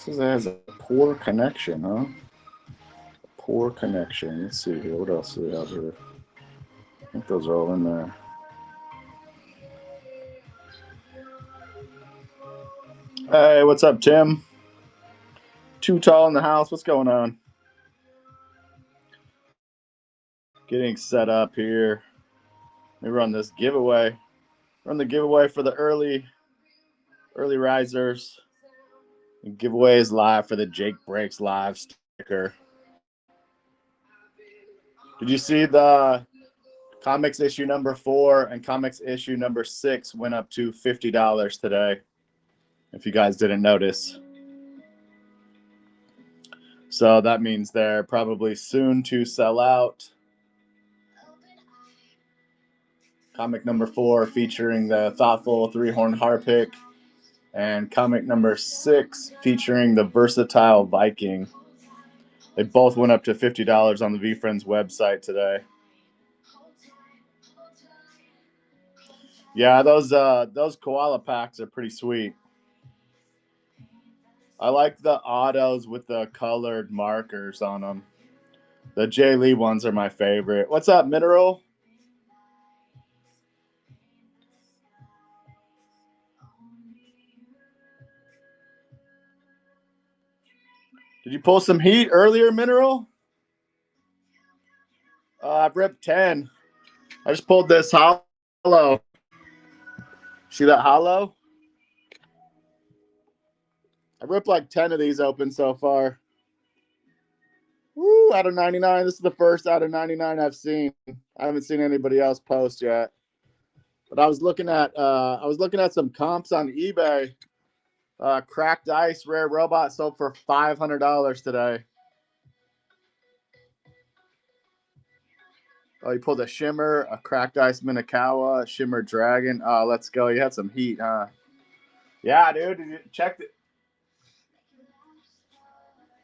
Says it has a poor connection, huh? Poor connection. Let's see here. What else do we have here? I think those are all in there. Hey, what's up, Tim? Too tall in the house. What's going on? Getting set up here. Let me run this giveaway. Run the giveaway for the early risers. The giveaway is live for the Jake Breaks Live sticker. Did you see the comics issue number 4 and comics issue number 6 went up to $50 today? If you guys didn't notice. So that means they're probably soon to sell out. Comic number 4 featuring the thoughtful 3-horned Harpic, and comic number 6 featuring the versatile Viking. They both went up to $50 on the VeeFriends website today. Yeah, those koala packs are pretty sweet. I like the autos with the colored markers on them. The Jay Lee ones are my favorite. What's up, Mineral? Did you pull some heat earlier, Mineral? I've ripped 10. I just pulled this hollow. See that hollow? I ripped like 10 of these open so far. Woo, out of 99. This is the first out of 99 I've seen. I haven't seen anybody else post yet. But I was looking at some comps on eBay. Cracked Ice Rare Robot sold for $500 today. Oh, you pulled a Shimmer, a Cracked Ice Minakawa, a Shimmer Dragon. Oh, let's go. You had some heat, huh? Yeah, dude. Did you check it?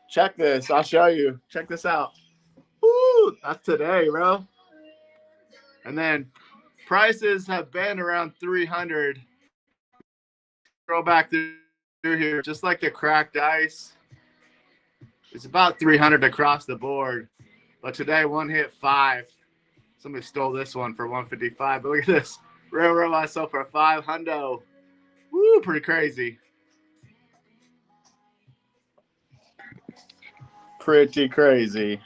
Check this. I'll show you. Check this out. Woo! That's today, bro. And then prices have been around 300. Scroll back through here, just like the Cracked Ice. It's about 300 across the board. But today, one hit 5. Somebody stole this one for 155. But look at this. Rare Robot sold for 500. Woo, pretty crazy. Pretty crazy.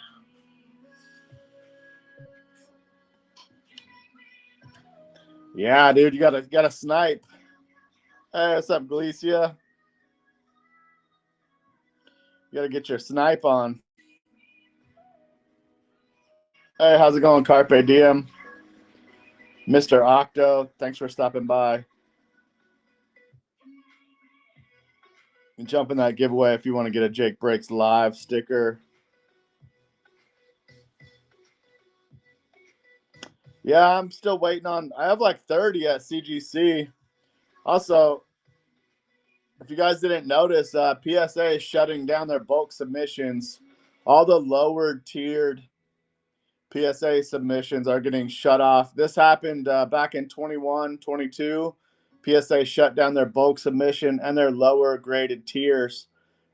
Yeah, dude, you gotta snipe. Hey, what's up, Galicia? You gotta get your snipe on. Hey, how's it going, Carpe Diem? Mr. Octo, thanks for stopping by. And jump in that giveaway if you want to get a Jake Breaks Live sticker. Yeah, I'm still waiting on. I have like 30 at CGC. Also, if you guys didn't notice, PSA is shutting down their bulk submissions. All the lower tiered PSA submissions are getting shut off. This happened back in 21, 22. PSA shut down their bulk submission and their lower graded tiers.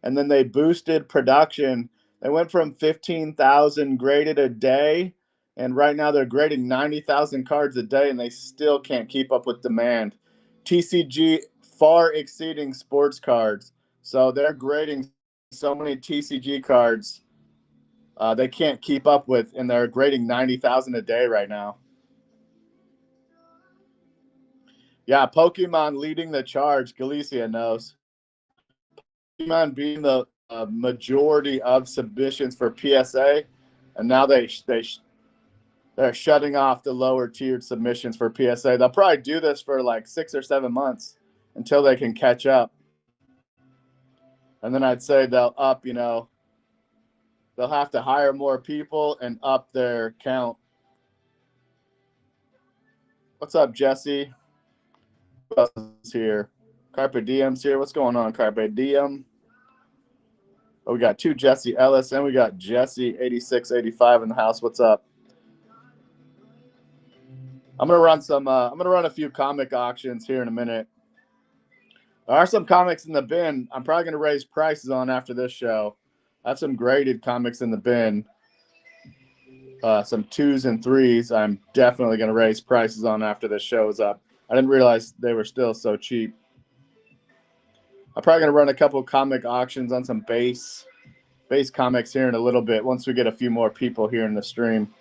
And then they boosted production. They went from 15,000 graded a day, and right now they're grading 90,000 cards a day, and they still can't keep up with demand. TCG far exceeding sports cards. So they're grading so many TCG cards they can't keep up with, and they're grading 90,000 a day right now. Yeah, Pokemon leading the charge. Galicia knows. Pokemon being the majority of submissions for PSA, and now they're shutting off the lower tiered submissions for PSA. They'll probably do this for like 6 or 7 months until they can catch up. And then I'd say they'll up, they'll have to hire more people and up their count. What's up, Jesse? Who else is here? Carpe Diem's here. What's going on, Carpe Diem? Oh, we got 2 Jesse Ellis, and we got Jesse 8685 in the house. What's up? I'm gonna run a few comic auctions here in a minute. There are some comics in the bin. I'm probably going to raise prices on after this show. I have some graded comics in the bin. Some 2s and 3s. I'm definitely going to raise prices on after this show is up. I didn't realize they were still so cheap. I'm probably going to run a couple comic auctions on some base comics here in a little bit once we get a few more people here in the stream.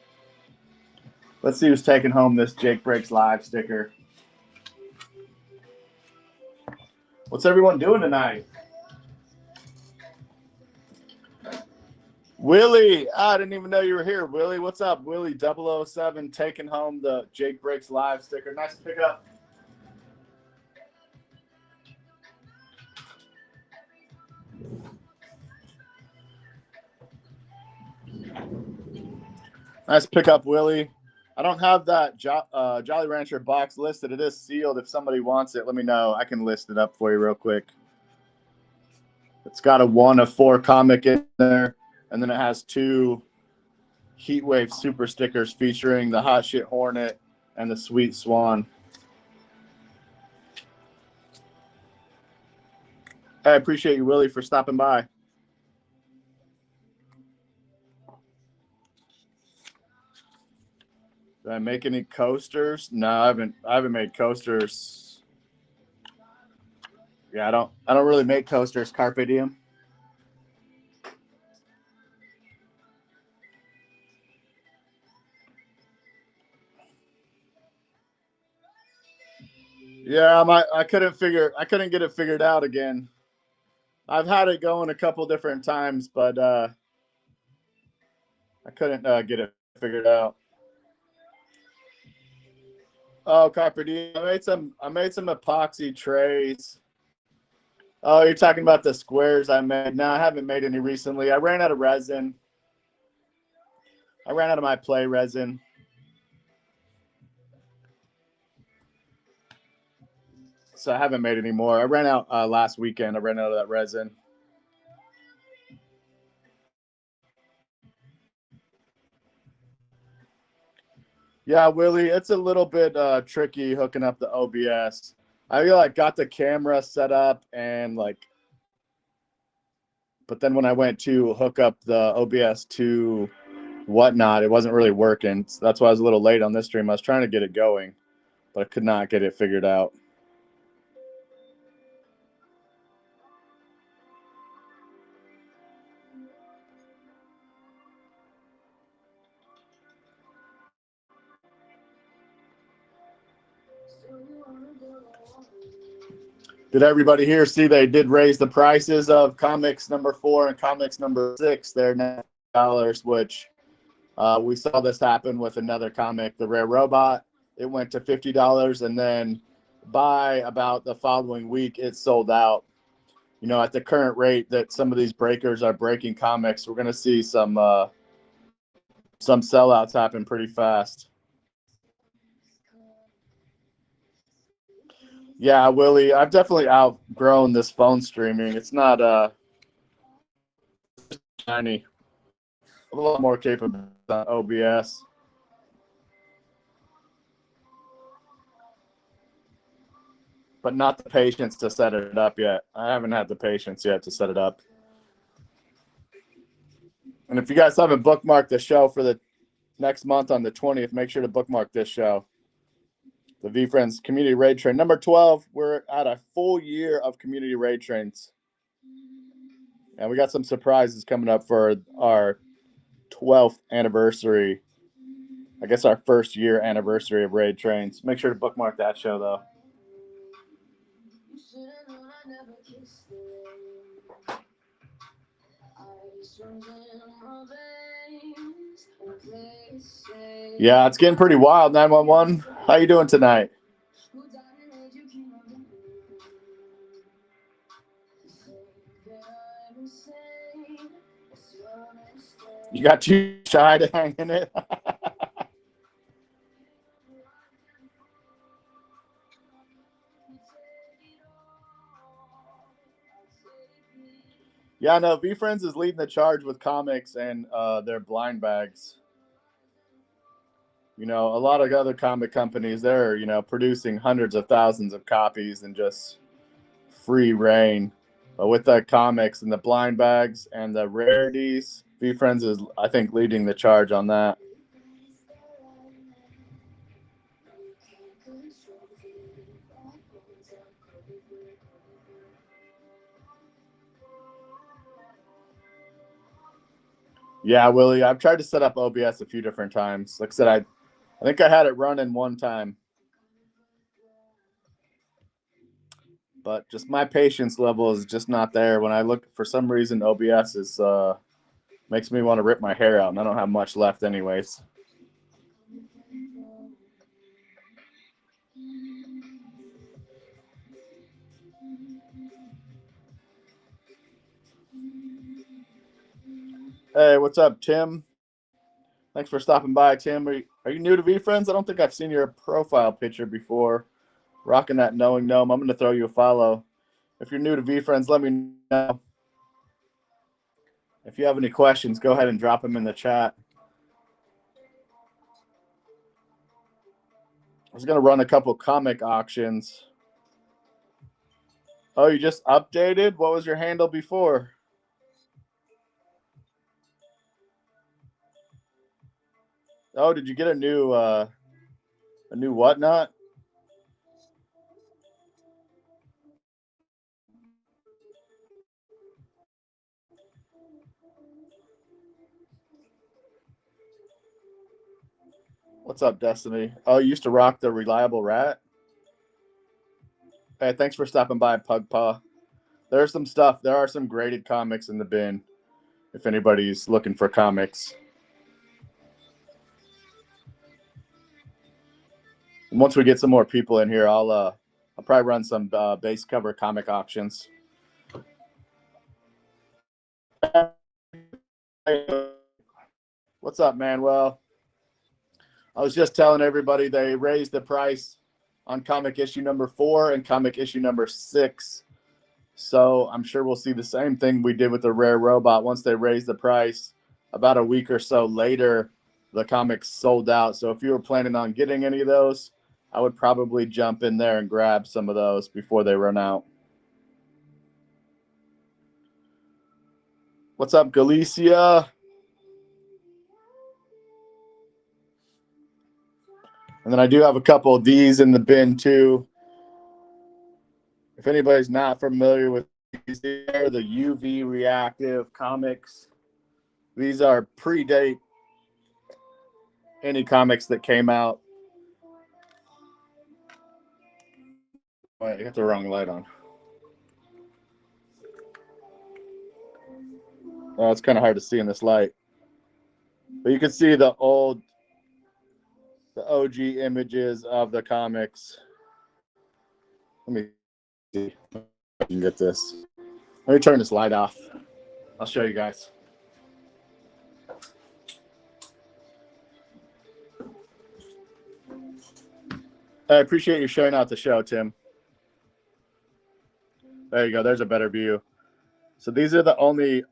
Let's see who's taking home this Jake Breaks Live sticker. What's everyone doing tonight? Willie, I didn't even know you were here. Willie, what's up? Willie 007 taking home the Jake Breaks Live sticker. Nice to pick up. Nice pick up, Willie. I don't have that Jolly Rancher box listed. It is sealed. If somebody wants it, let me know. I can list it up for you real quick. It's got a 1 of 4 comic in there, and then it has 2 Heatwave super stickers featuring the Hot Shit Hornet and the Sweet Swan. Hey, I appreciate you, Willie, for stopping by. Did I make any coasters? No, I haven't made coasters. Yeah, I don't really make coasters. Carpe diem. Yeah, I couldn't get it figured out again. I've had it going a couple different times, but I couldn't get it figured out. Oh, Carpe diem. I made some epoxy trays. Oh, you're talking about the squares I made. No, I haven't made any recently. I ran out of resin. I ran out of my play resin. So I haven't made any more. I ran out last weekend. I ran out of that resin. Yeah, Willie, it's a little bit tricky hooking up the OBS. I got the camera set up but then when I went to hook up the OBS to whatnot, it wasn't really working. So that's why I was a little late on this stream. I was trying to get it going, but I could not get it figured out. Did everybody here see they did raise the prices of comics number 4 and comics number 6? They're $9, which we saw this happen with another comic, The Rare Robot. It went to $50, and then by about the following week, it sold out. You know, at the current rate that some of these breakers are breaking comics, we're going to see some sellouts happen pretty fast. Yeah, Willie, I've definitely outgrown this phone streaming. It's not tiny. A lot more capable than OBS. But not the patience to set it up yet. I haven't had the patience yet to set it up. And if you guys haven't bookmarked the show for the next month on the 20th, make sure to bookmark this show. The VeeFriends Community Raid Train. Number 12, we're at a full year of Community Raid Trains. And we got some surprises coming up for our 12th anniversary. I guess our first year anniversary of Raid Trains. Make sure to bookmark that show, though. Yeah, it's getting pretty wild. 911. How you doing tonight? You got too shy to hang in it? Yeah, no, VeeFriends is leading the charge with comics and their blind bags. You know, a lot of other comic companies, they're, producing hundreds of thousands of copies and just free reign. But with the comics and the blind bags and the rarities, VeeFriends is, I think, leading the charge on that. Yeah, Willie, I've tried to set up OBS a few different times. Like I said, I think I had it running one time. But just my patience level is just not there. When I look, for some reason, OBS is makes me want to rip my hair out, and I don't have much left anyways. Hey, what's up, Tim? Thanks for stopping by, Tim. Are you new to VeeFriends? I don't think I've seen your profile picture before. Rocking that Knowing Gnome. I'm going to throw you a follow. If you're new to VeeFriends, let me know. If you have any questions, go ahead and drop them in the chat. I was going to run a couple comic auctions. Oh, you just updated? What was your handle before? Oh, did you get a new whatnot? What's up, Destiny? Oh, you used to rock the Reliable Rat? Hey, thanks for stopping by, Pugpaw. There's some stuff. There are some graded comics in the bin if anybody's looking for comics. And once we get some more people in here, I'll probably run some base cover comic auctions. What's up, Manuel? I was just telling everybody they raised the price on comic issue number 4 and comic issue number 6. So I'm sure we'll see the same thing we did with the Rare Robot. Once they raised the price, about a week or so later, the comics sold out. So if you were planning on getting any of those, I would probably jump in there and grab some of those before they run out. What's up, Galicia? And then I do have a couple of these in the bin too. If anybody's not familiar with these, they're the UV reactive comics. These are predate any comics that came out. Wait, I got the wrong light on. Oh, it's kind of hard to see in this light. But you can see the OG images of the comics. Let me see if I can get this. Let me turn this light off. I'll show you guys. I appreciate you showing out the show, Tim. There you go. There's a better view. So these are the only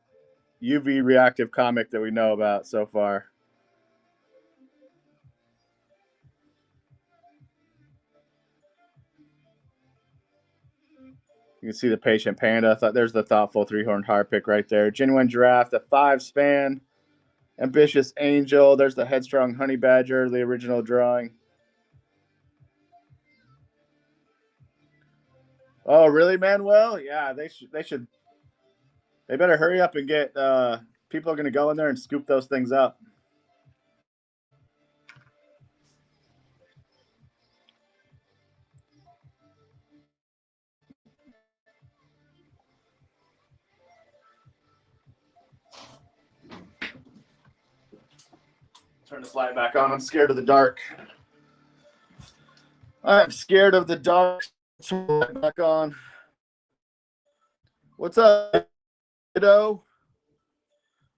UV reactive comic that we know about so far. You can see the Patient Panda. There's the thoughtful 3-horned Harpic right there. Genuine Giraffe, the 5-span. Ambitious Angel. There's the Headstrong Honey Badger, the original drawing. Oh, really, Manuel? Yeah, they should. They better hurry up and get. People are going to go in there and scoop those things up. Turn this light back on. I'm scared of the dark. I'm scared of the dark. Turn the light back on. What's up, kiddo?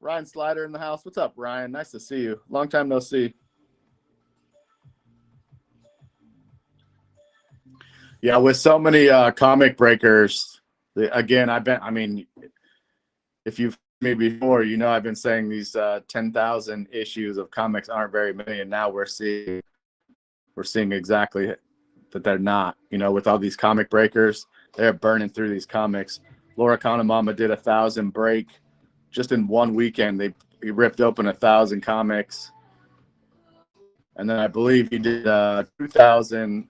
Ryan Slider in the house. What's up, Ryan? Nice to see you. Long time no see. Yeah, with so many comic breakers, again, if you've me before, you know I've been saying these 10,000 issues of comics aren't very many, and now we're seeing exactly that they're not. You know, with all these comic breakers, They're burning through these comics. Laura Connemama did 1,000 break just in one weekend. He ripped open 1,000 comics, and then I believe he did 2,000,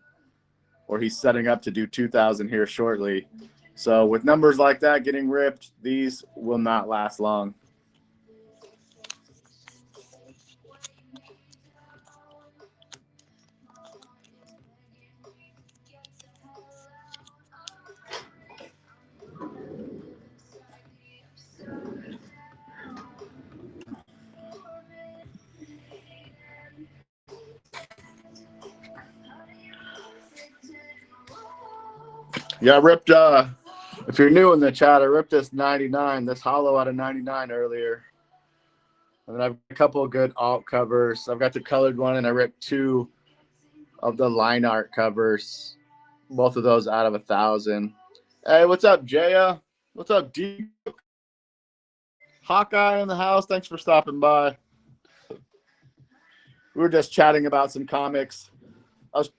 or he's setting up to do 2,000 here shortly. So with numbers like that getting ripped, these will not last long. Yeah, I ripped, if you're new in the chat, I ripped this 99, this hollow out of 99 earlier. And then I've got a couple of good alt covers. I've got the colored one, and I ripped 2 of the line art covers. Both of those out of 1,000. Hey, what's up, Jaya? What's up, D? Hawkeye in the house. Thanks for stopping by. We were just chatting about some comics. I was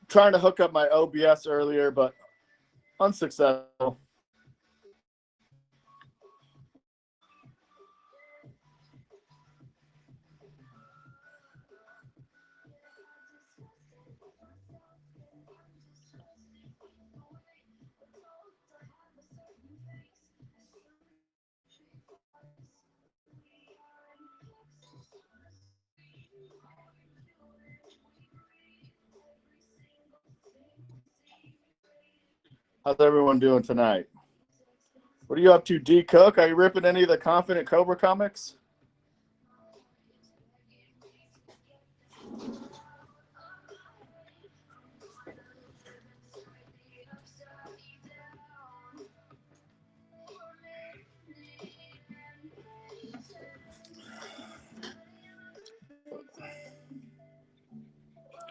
trying to hook up my OBS earlier, but unsuccessful. How's everyone doing tonight? What are you up to, D Cook? Are you ripping any of the Confident Cobra comics?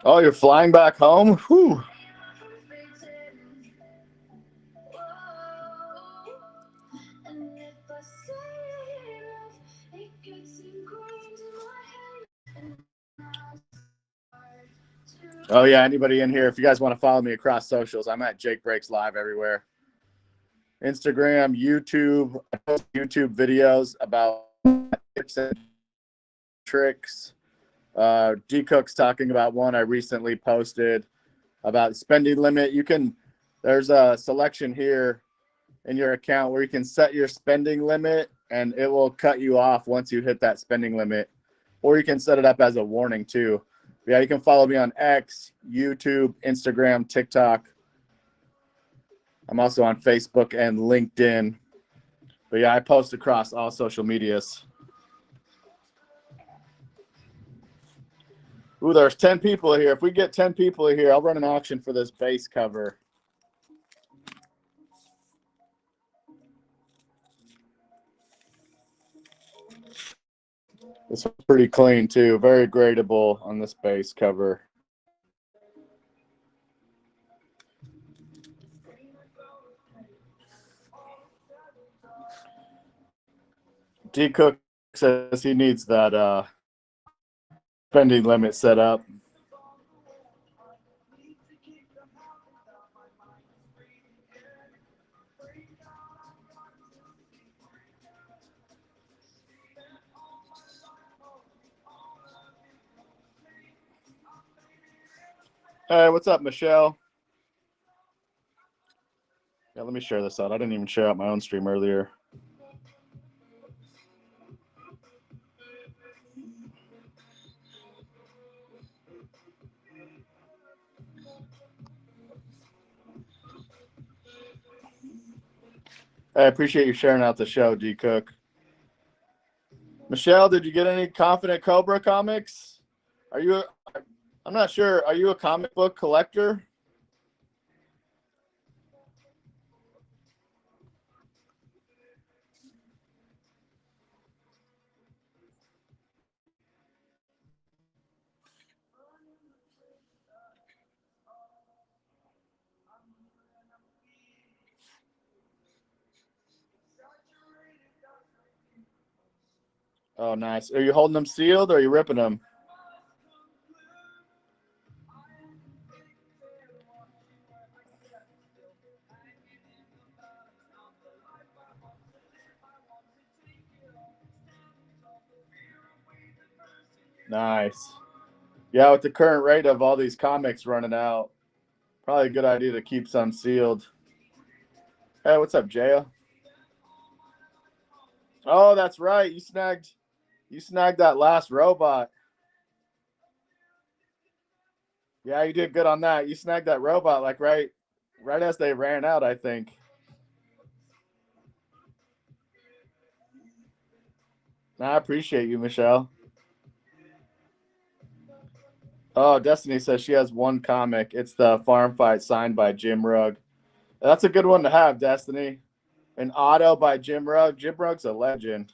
Oh, you're flying back home? Whew. Oh, yeah, anybody in here, if you guys want to follow me across socials, I'm at Jake Breaks Live everywhere. Instagram, YouTube. I post YouTube videos about tips and tricks. D Cook's talking about one I recently posted about spending limit. There's a selection here in your account where you can set your spending limit, and it will cut you off once you hit that spending limit. Or you can set it up as a warning too. Yeah, you can follow me on X, YouTube, Instagram, TikTok. I'm also on Facebook and LinkedIn. But yeah, I post across all social medias. Ooh, there's 10 people here. If we get 10 people here, I'll run an auction for this base cover. This one's pretty clean too. Very gradable on this base cover. D Cook says he needs that spending limit set up. Hey, what's up, Michelle? Yeah, let me share this out. I didn't even share out my own stream earlier. I appreciate you sharing out the show, D Cook. Michelle, did you get any Confident Cobra comics? I'm not sure. Are you a comic book collector? Oh, nice. Are you holding them sealed or are you ripping them? Nice. Yeah, with the current rate of all these comics running out, probably a good idea to keep some sealed. Hey, what's up, Jaya? Oh, that's right. You snagged that last robot. Yeah, you did good on that. You snagged that robot like right as they ran out, I think. I appreciate you, Michelle. Oh, Destiny says she has one comic. It's the Farm Fight signed by Jim Rugg. That's a good one to have, Destiny. An auto by Jim Rugg. Jim Rugg's a legend.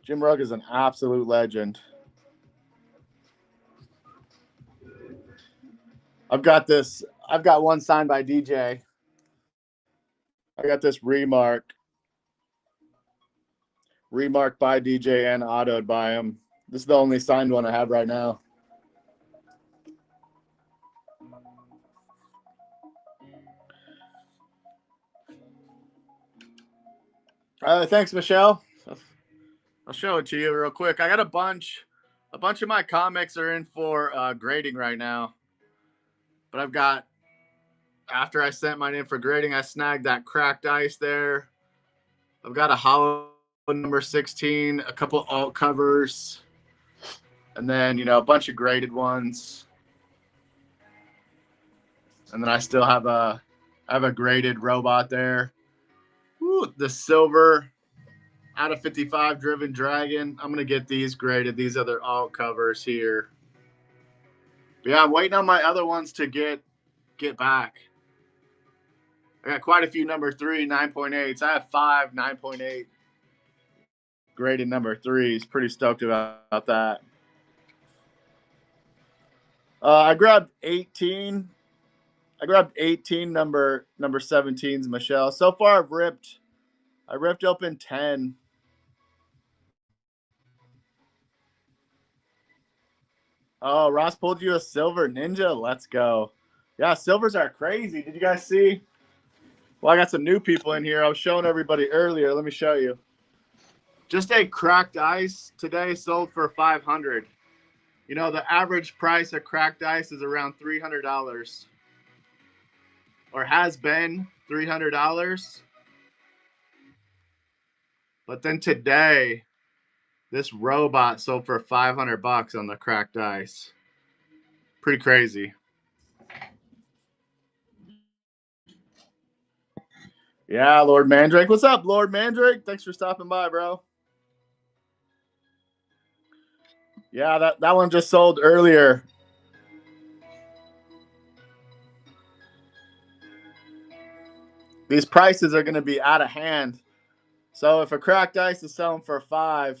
Jim Rugg is an absolute legend. I've got one signed by DJ. I got this remark by DJ and autoed by him. This is the only signed one I have right now. Thanks, Michelle. I'll show it to you real quick. I got a bunch of my comics are in for grading right now. But I've got, after I sent mine in for grading, I snagged that cracked ice there. I've got a hollow number 16, a couple alt covers, and then, a bunch of graded ones. And then I still have a graded robot there. Ooh, the silver out of 55 driven dragon. I'm going to get these graded. These other alt covers here. But yeah, I'm waiting on my other ones to get back. I got quite a few number 3 9.8s. I have 5 9.8 graded number 3s. Pretty stoked about that. I grabbed 18. I grabbed 18 number 17s, Michelle. So far I ripped open 10. Oh, Ross pulled you a silver ninja. Let's go. Yeah, silvers are crazy. Did you guys see? Well, I got some new people in here. I was showing everybody earlier. Let me show you. Just a cracked ice today sold for $500. The average price of cracked ice is around $300, or has been $300. But then today, this robot sold for $500 on the cracked ice. Pretty crazy. Yeah, Lord Mandrake. What's up, Lord Mandrake? Thanks for stopping by, bro. Yeah, that one just sold earlier. These prices are going to be out of hand. So if a cracked ice is selling for $5,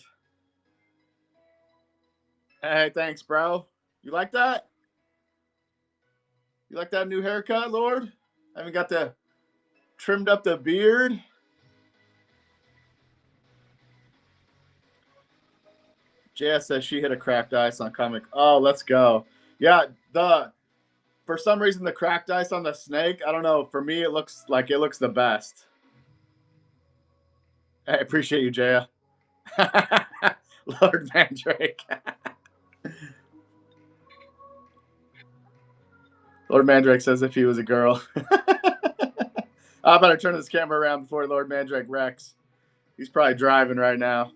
hey, thanks, bro. You like that? You like that new haircut, Lord? I haven't got the trimmed up the beard. JS says she hit a cracked ice on comic. Oh, let's go. Yeah, for some reason the cracked ice on the snake, I don't know. For me, it looks the best. I appreciate you, Jaya. Lord Mandrake. Lord Mandrake says if he was a girl. I better turn this camera around before Lord Mandrake wrecks. He's probably driving right now.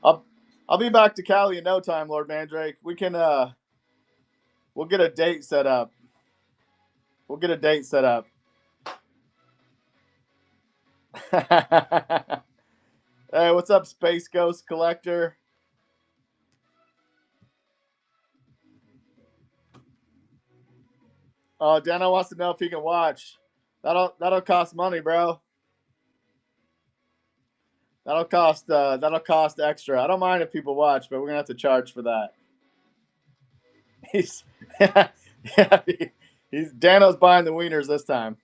I'll be back to Cali in no time, Lord Mandrake. We'll get a date set up. Hey, what's up, Space Ghost Collector? Oh, Dano wants to know if he can watch. That'll cost money, bro. That'll cost extra. I don't mind if people watch, but we're gonna have to charge for that. He's he's Dano's buying the wieners this time.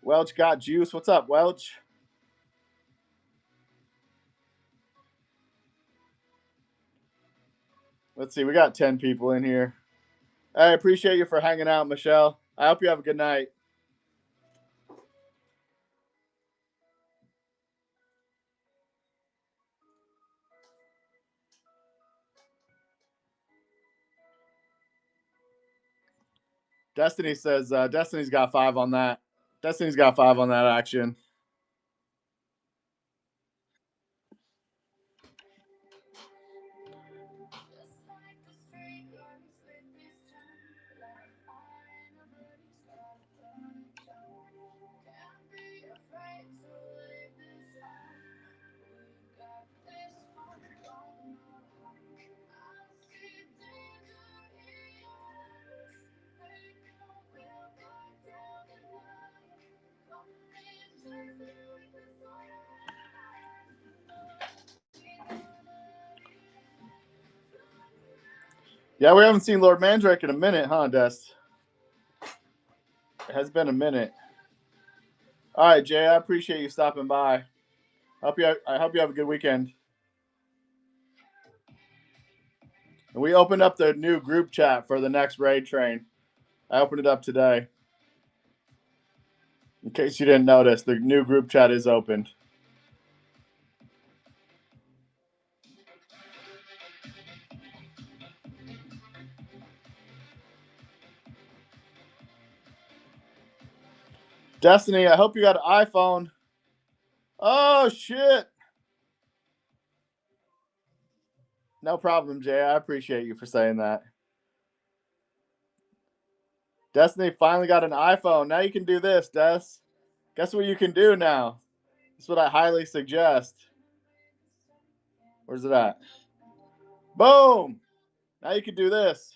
Welch got juice. What's up, Welch? Let's see. We got 10 people in here. I appreciate you for hanging out, Michelle. I hope you have a good night. Destiny says Destiny's got 5 on that. Destiny's got 5 on that action. Yeah, we haven't seen Lord Mandrake in a minute, huh, Dest? It has been a minute. All right, Jay, I appreciate you stopping by. I hope you have a good weekend. And we opened up the new group chat for the next raid train. I opened it up today. In case you didn't notice, the new group chat is opened. Destiny, I hope you got an iPhone. Oh, shit. No problem, Jay. I appreciate you for saying that. Destiny finally got an iPhone. Now you can do this, Des. Guess what you can do now? That's what I highly suggest. Where's it at? Boom! Now you can do this.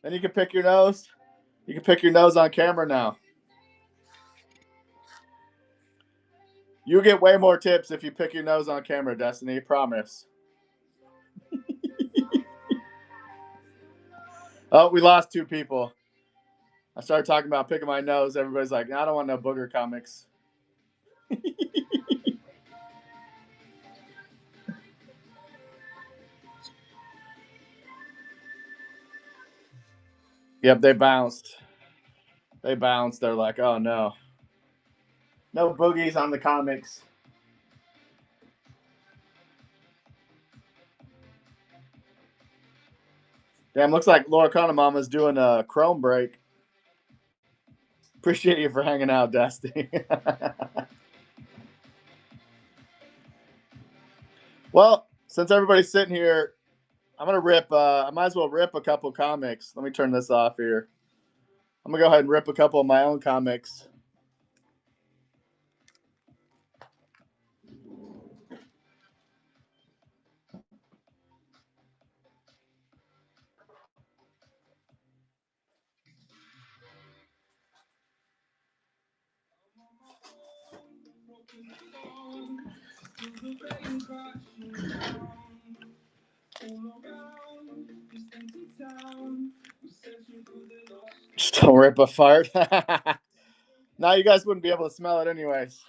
Then you can pick your nose. You can pick your nose on camera now. You get way more tips if you pick your nose on camera, Destiny. Promise. Oh, we lost 2 people. I started talking about picking my nose. Everybody's like, I don't want no booger comics. Yep, they bounced. They're like, oh no. No boogies on the comics. Damn, looks like Laura Connemama's doing a Chrome break. Appreciate you for hanging out, Dusty. Well, since everybody's sitting here, I'm gonna rip. I might as well rip a couple comics. Let me turn this off here. I'm gonna go ahead and rip a couple of my own comics. Just don't rip a fart. Now you guys wouldn't be able to smell it anyways.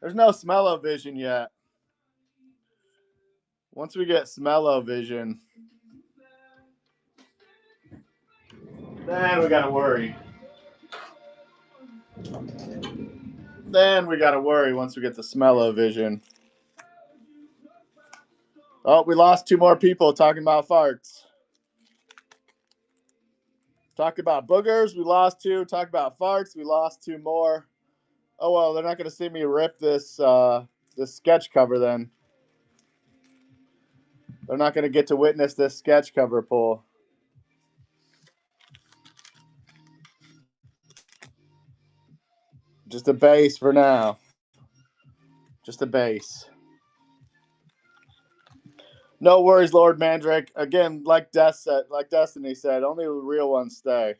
There's no smell-o-vision yet. Once we get smell-o-vision, then we gotta worry. Then we gotta worry once we get the smell-o-vision. Oh, we lost 2 more people talking about farts. Talked about boogers, we lost 2. Talked about farts, we lost 2 more. Oh well, they're not gonna see me rip this this sketch cover then. They're not gonna get to witness this sketch cover pull. Just a base for now. Just a base. No worries, Lord Mandrake. Again, like Destiny said, only the real ones stay.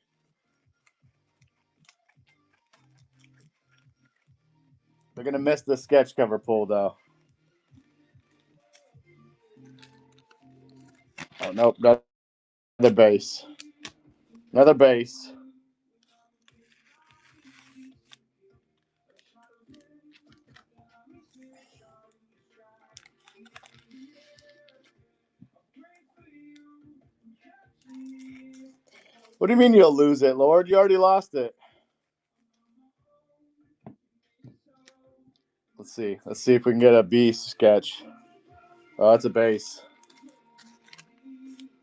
They're gonna miss the sketch cover pull though. Oh nope, another base. Another base. What do you mean you'll lose it, Lord? You already lost it. Let's see. Let's see if we can get a beast sketch. Oh, that's a base.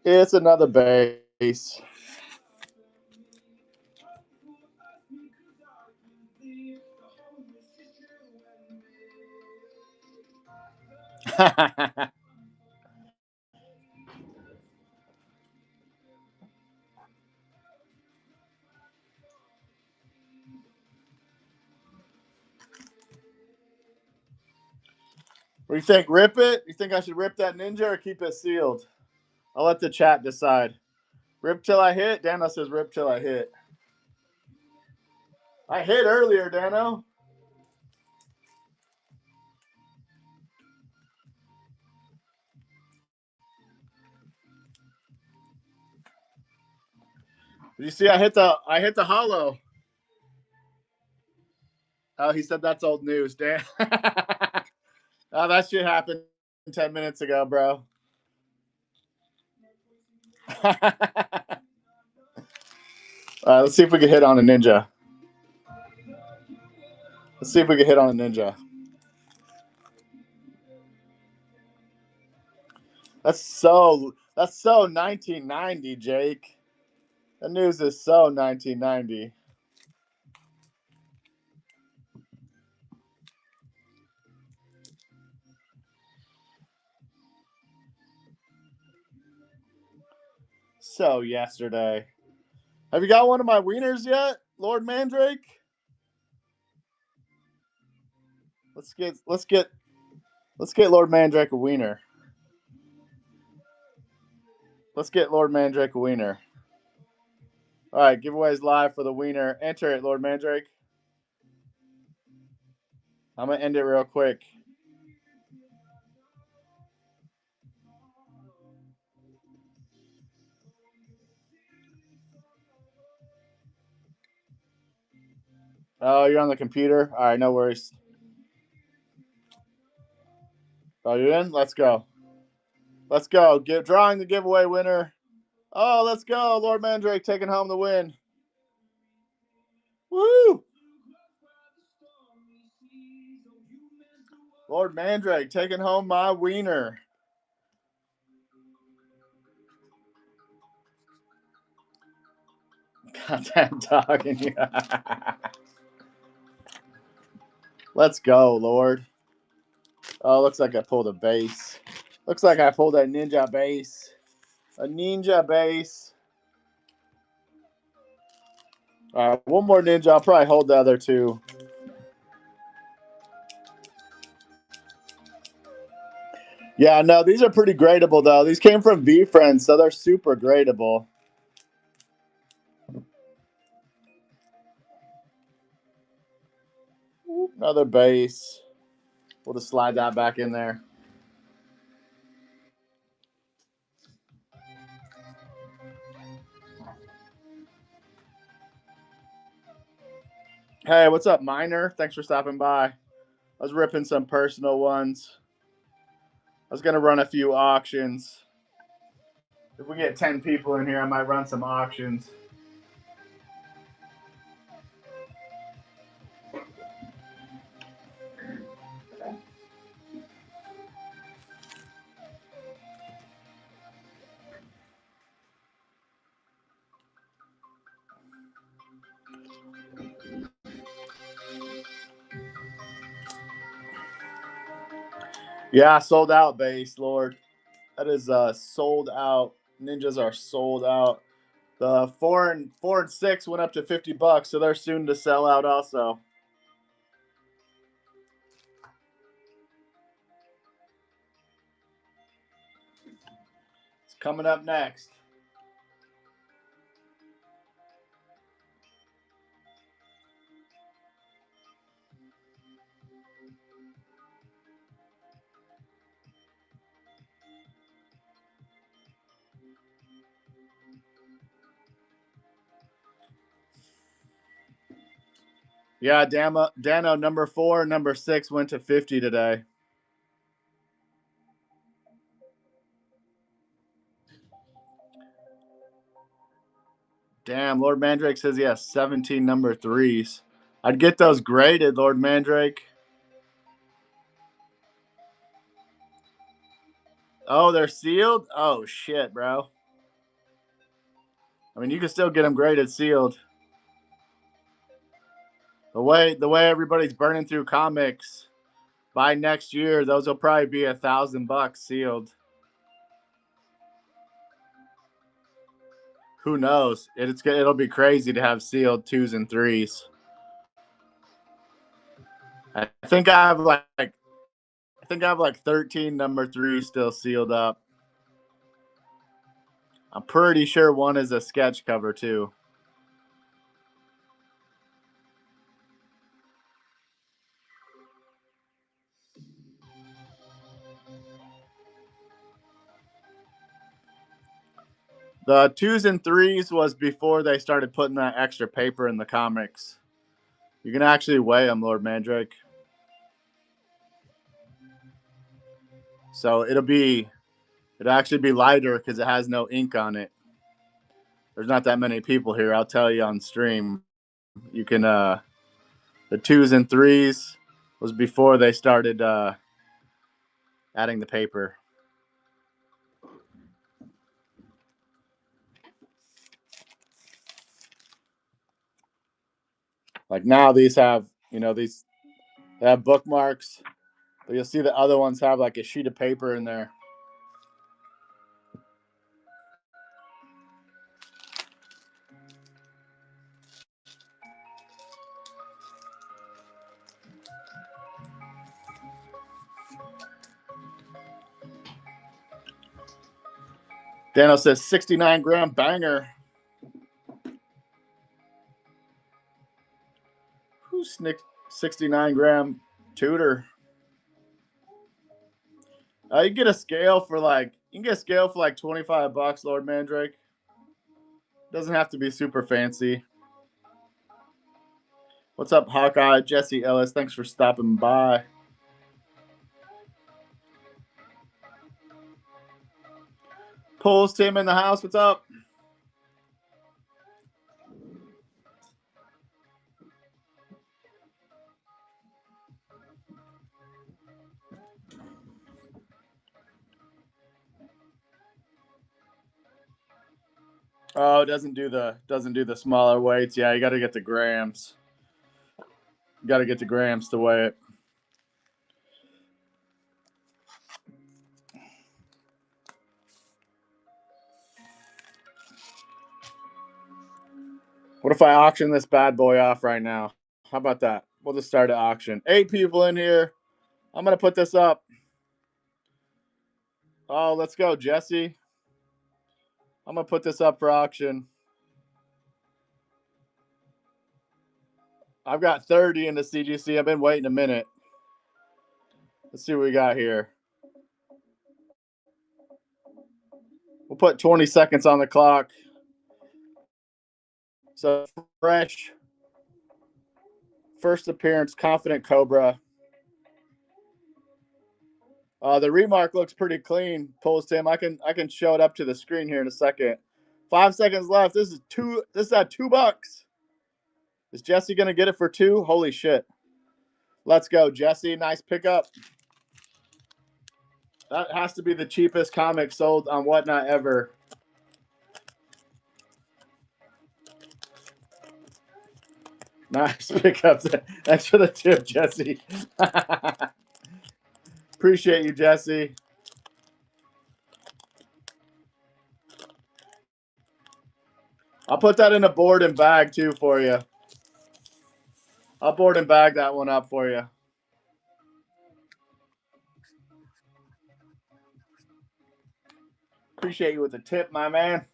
It's another base. What do you think? Rip it? You think I should rip that ninja or keep it sealed? I'll let the chat decide. Rip till I hit? Dano says rip till I hit. I hit earlier, Dano. Did you see I hit the hollow? Oh, he said that's old news, Dan. Oh, that shit happened 10 minutes ago, bro. Let's see if we can hit on a ninja. Let's see if we can hit on a ninja. That's so 1990, Jake. The news is so 1990. So yesterday. Have you got one of my wieners yet, Lord Mandrake? Let's get Lord Mandrake a wiener. Let's get Lord Mandrake a wiener. All right, giveaways live for the wiener. Enter it, Lord Mandrake. I'm gonna end it real quick. Oh, you're on the computer? All right, no worries. Oh, you in? Let's go. Let's go. Drawing the giveaway winner. Oh, let's go. Lord Mandrake taking home the win. Woo! Lord Mandrake taking home my wiener. Goddamn talking you. Let's go, Lord. Oh, looks like I pulled a base. Looks like I pulled a ninja base. A ninja base. All right, one more ninja. I'll probably hold the other two. Yeah, no, these are pretty gradable, though. These came from VeeFriends, so they're super gradable. Another base. We'll just slide that back in there. Hey, what's up, Miner? Thanks for stopping by. I was ripping some personal ones. I was going to run a few auctions. If we get 10 people in here, I might run some auctions. Yeah, sold out base, Lord. That is sold out. Ninjas are sold out. The 4 and 6 went up to $50, so they're soon to sell out also. It's coming up next. Yeah, Dano number 4, number 6 went to 50 today. Damn, Lord Mandrake says he has 17 number 3s. I'd get those graded, Lord Mandrake. Oh, they're sealed? Oh, shit, bro. I mean, you can still get them graded sealed. The way everybody's burning through comics, by next year, those will probably be $1,000 sealed. Who knows? It'll be crazy to have sealed 2s and 3s. I think I have like 13 number 3s still sealed up. I'm pretty sure one is a sketch cover too. The 2s and 3s was before they started putting that extra paper in the comics. You can actually weigh them, Lord Mandrake. So it'll actually be lighter because it has no ink on it. There's not that many people here. I'll tell you on stream. You can the 2s and 3s was before they started adding the paper. Like now these have, they have bookmarks, but you'll see the other ones have like a sheet of paper in there. Daniel says 69-gram banger. Who's 69-gram Tudor? You can get a scale for like $25, Lord Mandrake. Doesn't have to be super fancy. What's up, Hawkeye? Jesse Ellis, thanks for stopping by. Pulls Tim in the house. What's up? Oh, it doesn't do the smaller weights. Yeah, you got to get the grams. You got to get the grams to weigh it. What if I auction this bad boy off right now? How about that? We'll just start an auction. 8 people in here. I'm going to put this up. Oh, let's go, Jesse. I'm going to put this up for auction. I've got 30 in the CGC. I've been waiting a minute. Let's see what we got here. We'll put 20 seconds on the clock. So fresh. First appearance, Confident Cobra. The remark looks pretty clean. Pulls Tim. I can show it up to the screen here in a second. 5 seconds left. This is at $2. Is Jesse gonna get it for 2? Holy shit! Let's go, Jesse. Nice pickup. That has to be the cheapest comic sold on Whatnot ever. Nice pickup. Thanks for the tip, Jesse. Appreciate you, Jesse. I'll put that in a board and bag too for you. I'll board and bag that one up for you. Appreciate you with the tip, my man.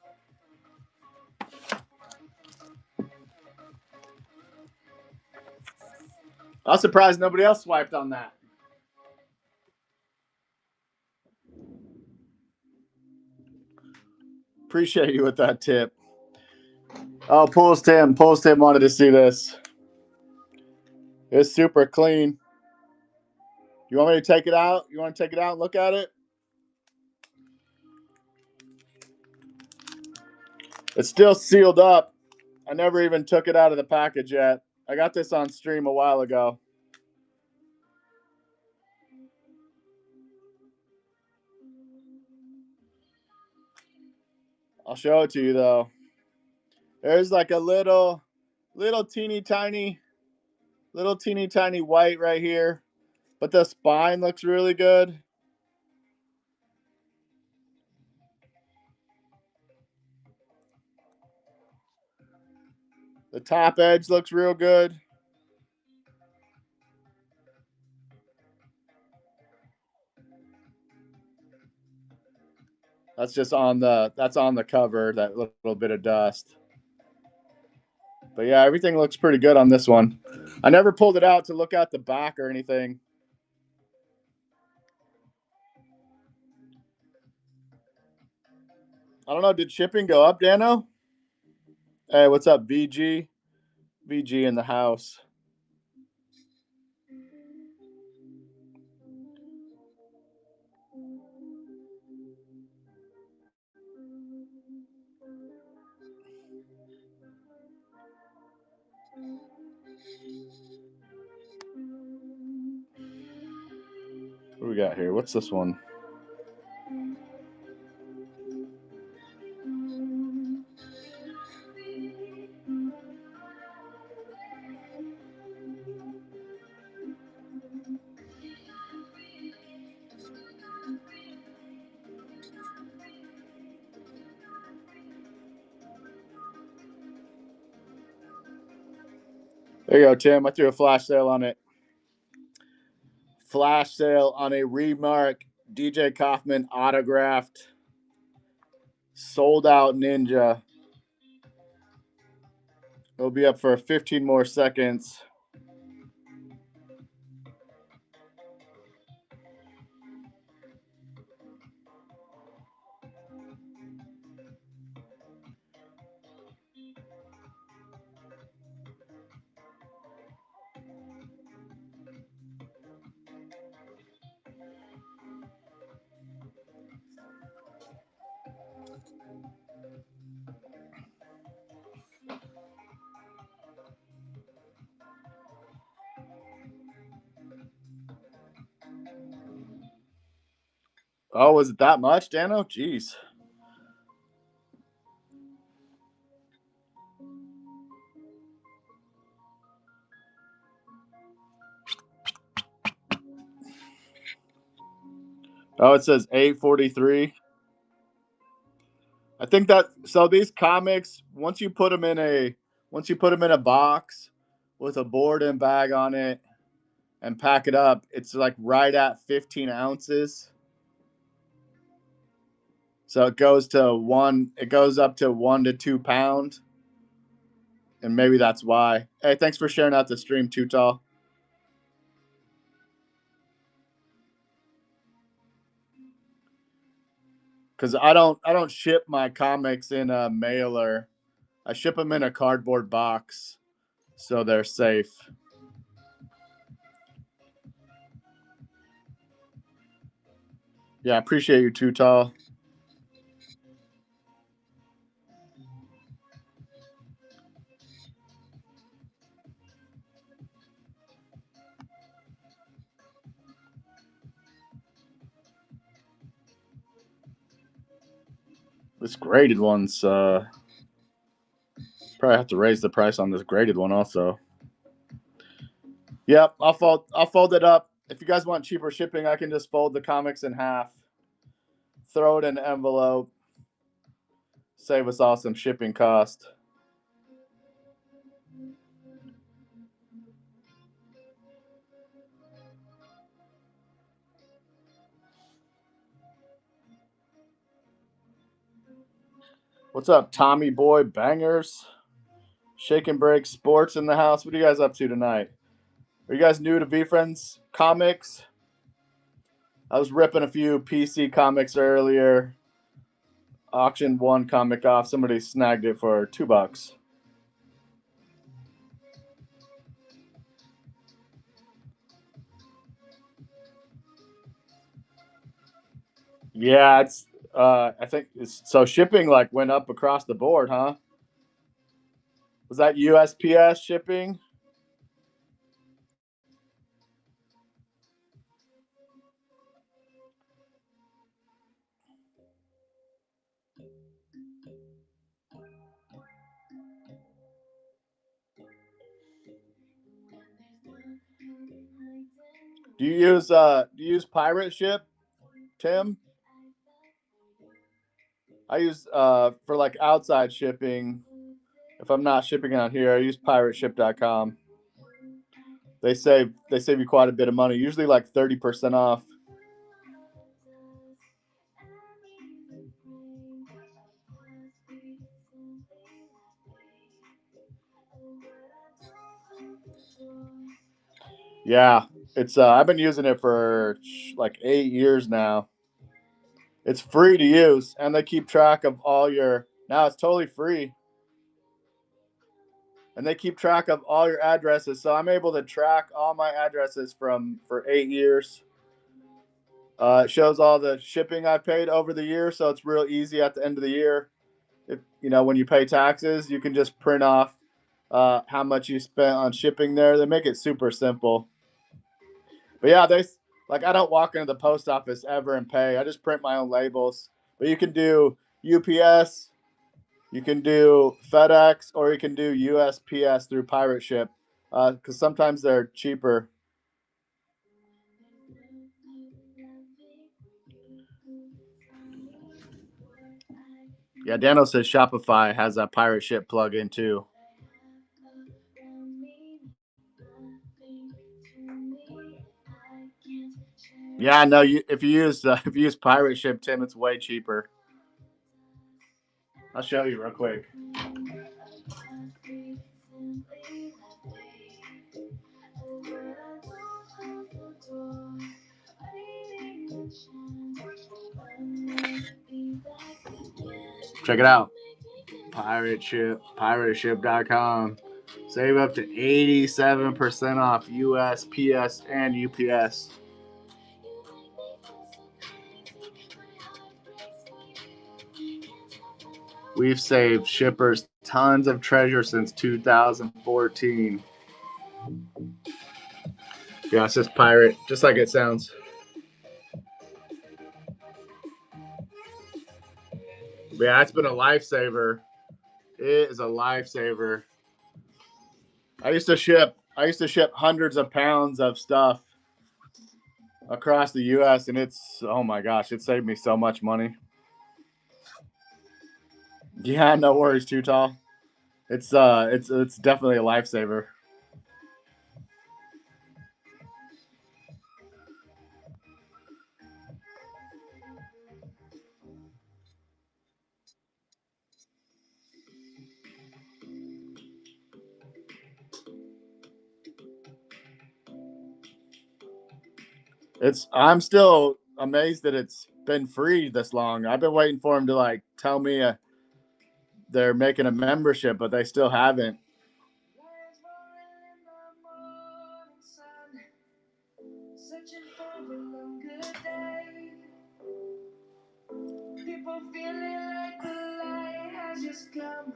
I was surprised nobody else swiped on that. Appreciate you with that tip. Oh, Pulls Tim wanted to see this. It's super clean. You want me to take it out? You want to take it out and look at it? It's still sealed up. I never even took it out of the package yet. I got this on stream a while ago. I'll show it to you though. There's like a little teeny tiny white right here, but the spine looks really good. The top edge looks real good. That's just on the cover, that little bit of dust. But yeah, everything looks pretty good on this one. I never pulled it out to look at the back or anything. I don't know. Did shipping go up, Dano? Hey, what's up, VG? VG in the house. What do we got here? What's this one? There you go, Tim. I threw a flash sale on it. Flash sale on a Remark DJ Kaufman autographed sold out Ninja. It'll be up for 15 more seconds. Oh, was it that much, Dano? Jeez. Oh, it says 843. I think that so these comics, once you put them in a box with a board and bag on it and pack it up, it's like right at 15 ounces. So it goes up to 1 to 2 pounds. And maybe that's why. Hey, thanks for sharing out the stream, Too Tall. Because I don't ship my comics in a mailer. I ship them in a cardboard box, so they're safe. Yeah, I appreciate you, Too Tall. This graded one's probably have to raise the price on this graded one also. Yep, I'll fold it up. If you guys want cheaper shipping, I can just fold the comics in half, throw it in an envelope, save us all some shipping cost. What's up, Tommy Boy Bangers? Shake and Break Sports in the house. What are you guys up to tonight? Are you guys new to VeeFriends comics? I was ripping a few PC comics earlier. Auctioned one comic off. Somebody snagged it for $2. Yeah, it's I think it's so shipping like went up across the board, huh? Was that USPS shipping? Do you use Pirate Ship, Tim? I use for like outside shipping. If I'm not shipping out here, I use pirateship.com. They save you quite a bit of money, usually like 30% off. Yeah, it's I've been using it for like 8 years now. It's free to use, and they keep track of all your. Now it's totally free, and they keep track of all your addresses. So I'm able to track all my addresses for 8 years. It shows all the shipping I paid over the year, so it's real easy at the end of the year. If when you pay taxes, you can just print off how much you spent on shipping there. They make it super simple. But yeah, I don't walk into the post office ever and pay. I just print my own labels. But you can do UPS, you can do FedEx, or you can do USPS through Pirate Ship because sometimes they're cheaper. Yeah, Dano says Shopify has a Pirate Ship plugin too. Yeah, no. If you use Pirate Ship, Tim, it's way cheaper. I'll show you real quick. Check it out. Pirateship.com. Save up to 87% off USPS and UPS. We've saved shippers tons of treasure since 2014. Yeah, it's just pirate, just like it sounds. But yeah, it's been a lifesaver. It is a lifesaver. I used to ship hundreds of pounds of stuff across the US, and it's, oh my gosh, it saved me so much money. Yeah, no worries, Too Tall. It's definitely a lifesaver. I'm still amazed that it's been free this long. I've been waiting for them to like tell me they're making a membership, but they still haven't. People feeling like the light has just come.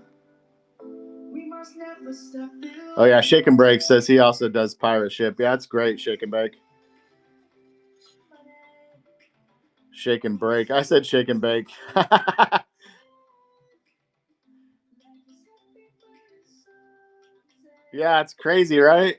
We must never stop. Oh yeah, Shake and Break says he also does Pirate Ship. Yeah, that's great, Shake and Bake. Shake and Break. I said Shake and Bake. Yeah, it's crazy, right?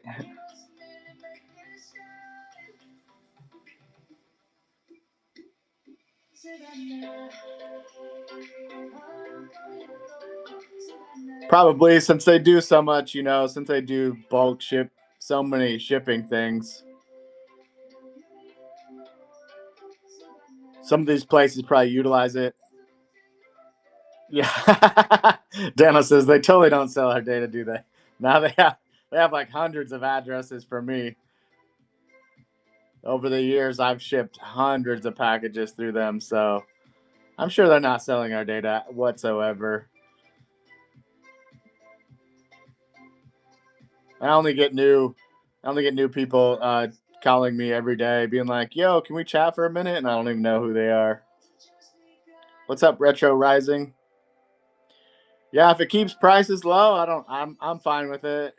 Probably since they do so much, since they do bulk ship, so many shipping things. Some of these places probably utilize it. Yeah. Dano says they totally don't sell our data, do they? Now they have like hundreds of addresses for me. Over the years, I've shipped hundreds of packages through them, so I'm sure they're not selling our data whatsoever. I only get new people calling me every day, being like, "Yo, can we chat for a minute?" And I don't even know who they are. What's up, Retro Rising? Yeah, if it keeps prices low, I'm fine with it.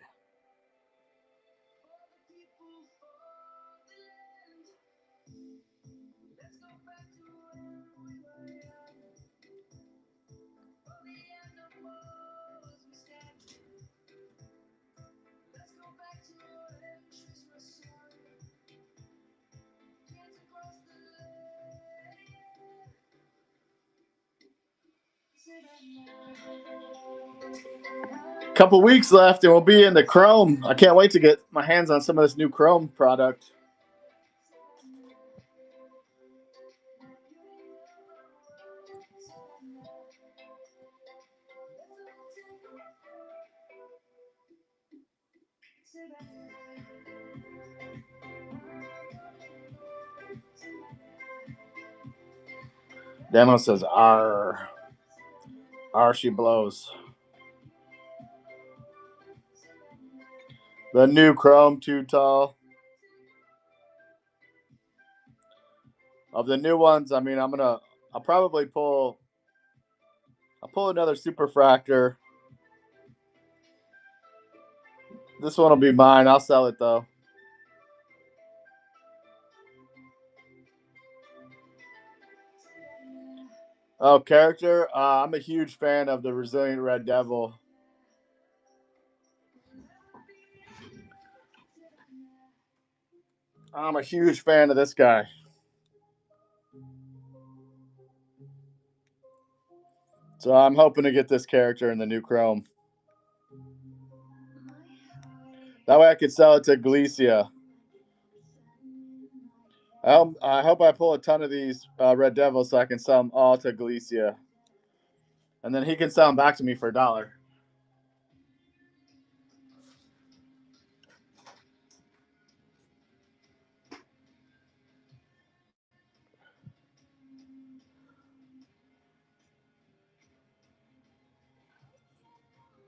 Couple weeks left and we'll be in the Chrome. I can't wait to get my hands on some of this new Chrome product. Demo says R. R she blows. The new Chrome too tall. Of the new ones, I mean I'll probably pull another superfractor. This one will be mine. I'll sell it though. Oh, character. I'm a huge fan of the Resilient Red Devil. I'm a huge fan of this guy. So I'm hoping to get this character in the new Chrome. That way I could sell it to Galicia. I hope I pull a ton of these Red Devils so I can sell them all to Galicia. And then he can sell them back to me for $1.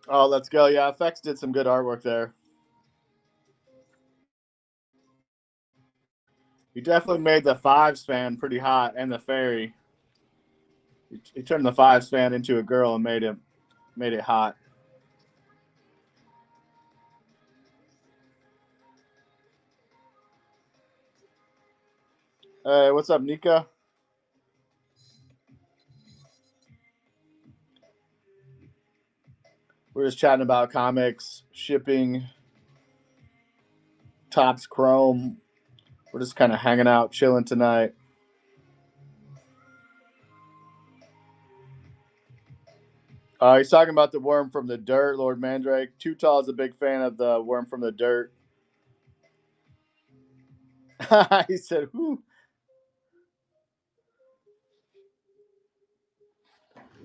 Oh, let's go. Yeah, FX did some good artwork there. He definitely made the Fives fan pretty hot and the Fairy. He turned the Fives fan into a girl and made it hot. Hey, what's up, Nika? We're just chatting about comics, shipping, Topps Chrome. We're just kind of hanging out, chilling tonight. He's talking about the Worm from the Dirt, Lord Mandrake. Too Tall is a big fan of the Worm from the Dirt. He said, "Whoo."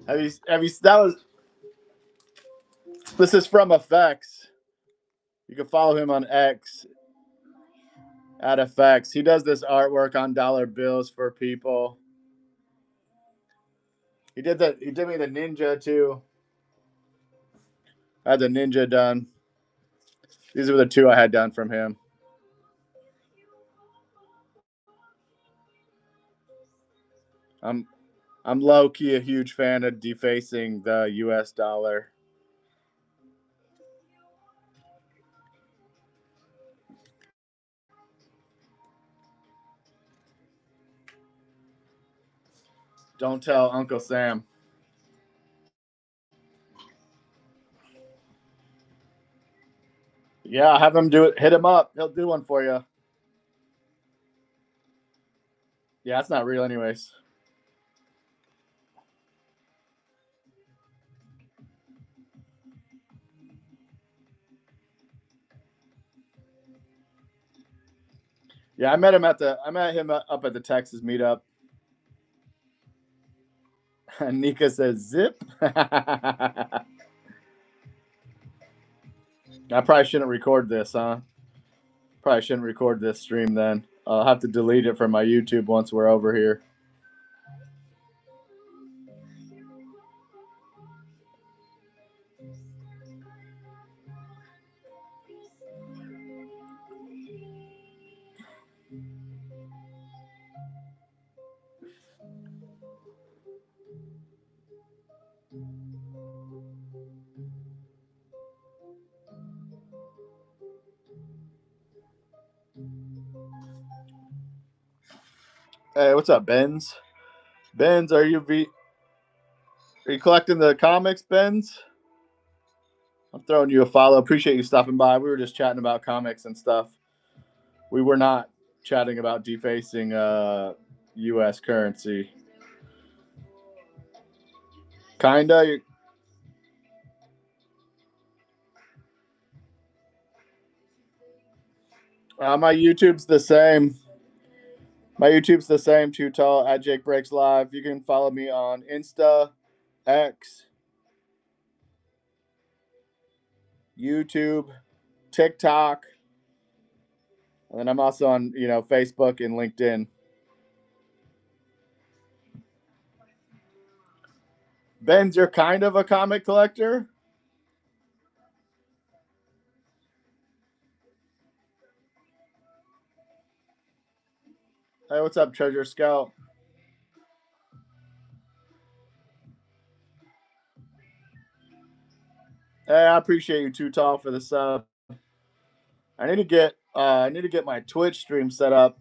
That was, this is from Effects. You can follow him on X at Effects. He does this artwork on dollar bills for people. He did me the ninja too. I had the ninja done. These were the two I had done from him. I'm low key a huge fan of defacing the US dollar. Don't tell Uncle Sam. Yeah, have him do it. Hit him up. He'll do one for you. Yeah, it's not real, anyways. Yeah, I met him up at the Texas meetup. Nika says zip. I probably shouldn't record this, huh? Probably shouldn't record this stream then. I'll have to delete it from my YouTube once we're over here. Hey, what's up, Benz? Benz, are you collecting the comics, Benz? I'm throwing you a follow. Appreciate you stopping by. We were just chatting about comics and stuff. We were not chatting about defacing U.S. currency. Kinda. My YouTube's the same. My YouTube's the same. Too Tall at Jake Breaks Live. You can follow me on Insta, X, YouTube, TikTok, and then I'm also on Facebook and LinkedIn. Ben's, you're kind of a comic collector. Hey, what's up, Treasure Scout? Hey, I appreciate you, Too Tall, for the sub. I need to get my Twitch stream set up.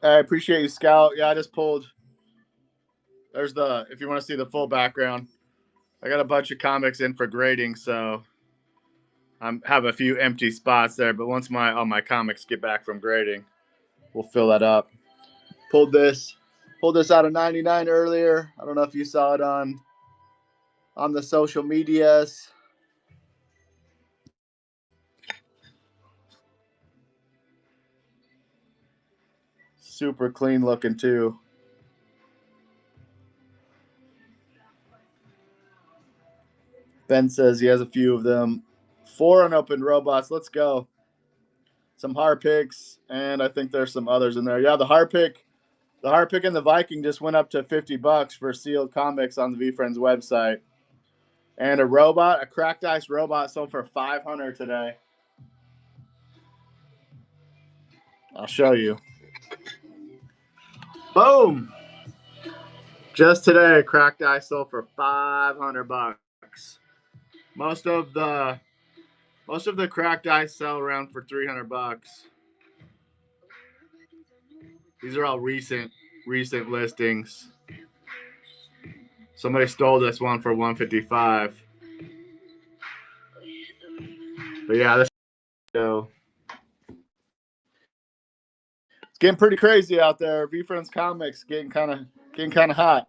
I appreciate you, Scout. Yeah, I just pulled. There's if you want to see the full background, I got a bunch of comics in for grading, so I have a few empty spots there. But once all my comics get back from grading, we'll fill that up. Pulled this out of 99 earlier. I don't know if you saw it on the social medias. Super clean looking too. Ben says he has a few of them. 4 unopened robots. Let's go. Some Harpiks, and I think there's some others in there. Yeah, the Harpik and the Viking just went up to $50 for sealed comics on the VeeFriends website. And a cracked ice robot sold for $500 today. I'll show you. Boom! Just today, cracked ice sold for $500. Most of the cracked ice sell around for $300. These are all recent listings. Somebody stole this one for $155. But yeah, this show. It's getting pretty crazy out there. VeeFriends Comics getting kind of hot.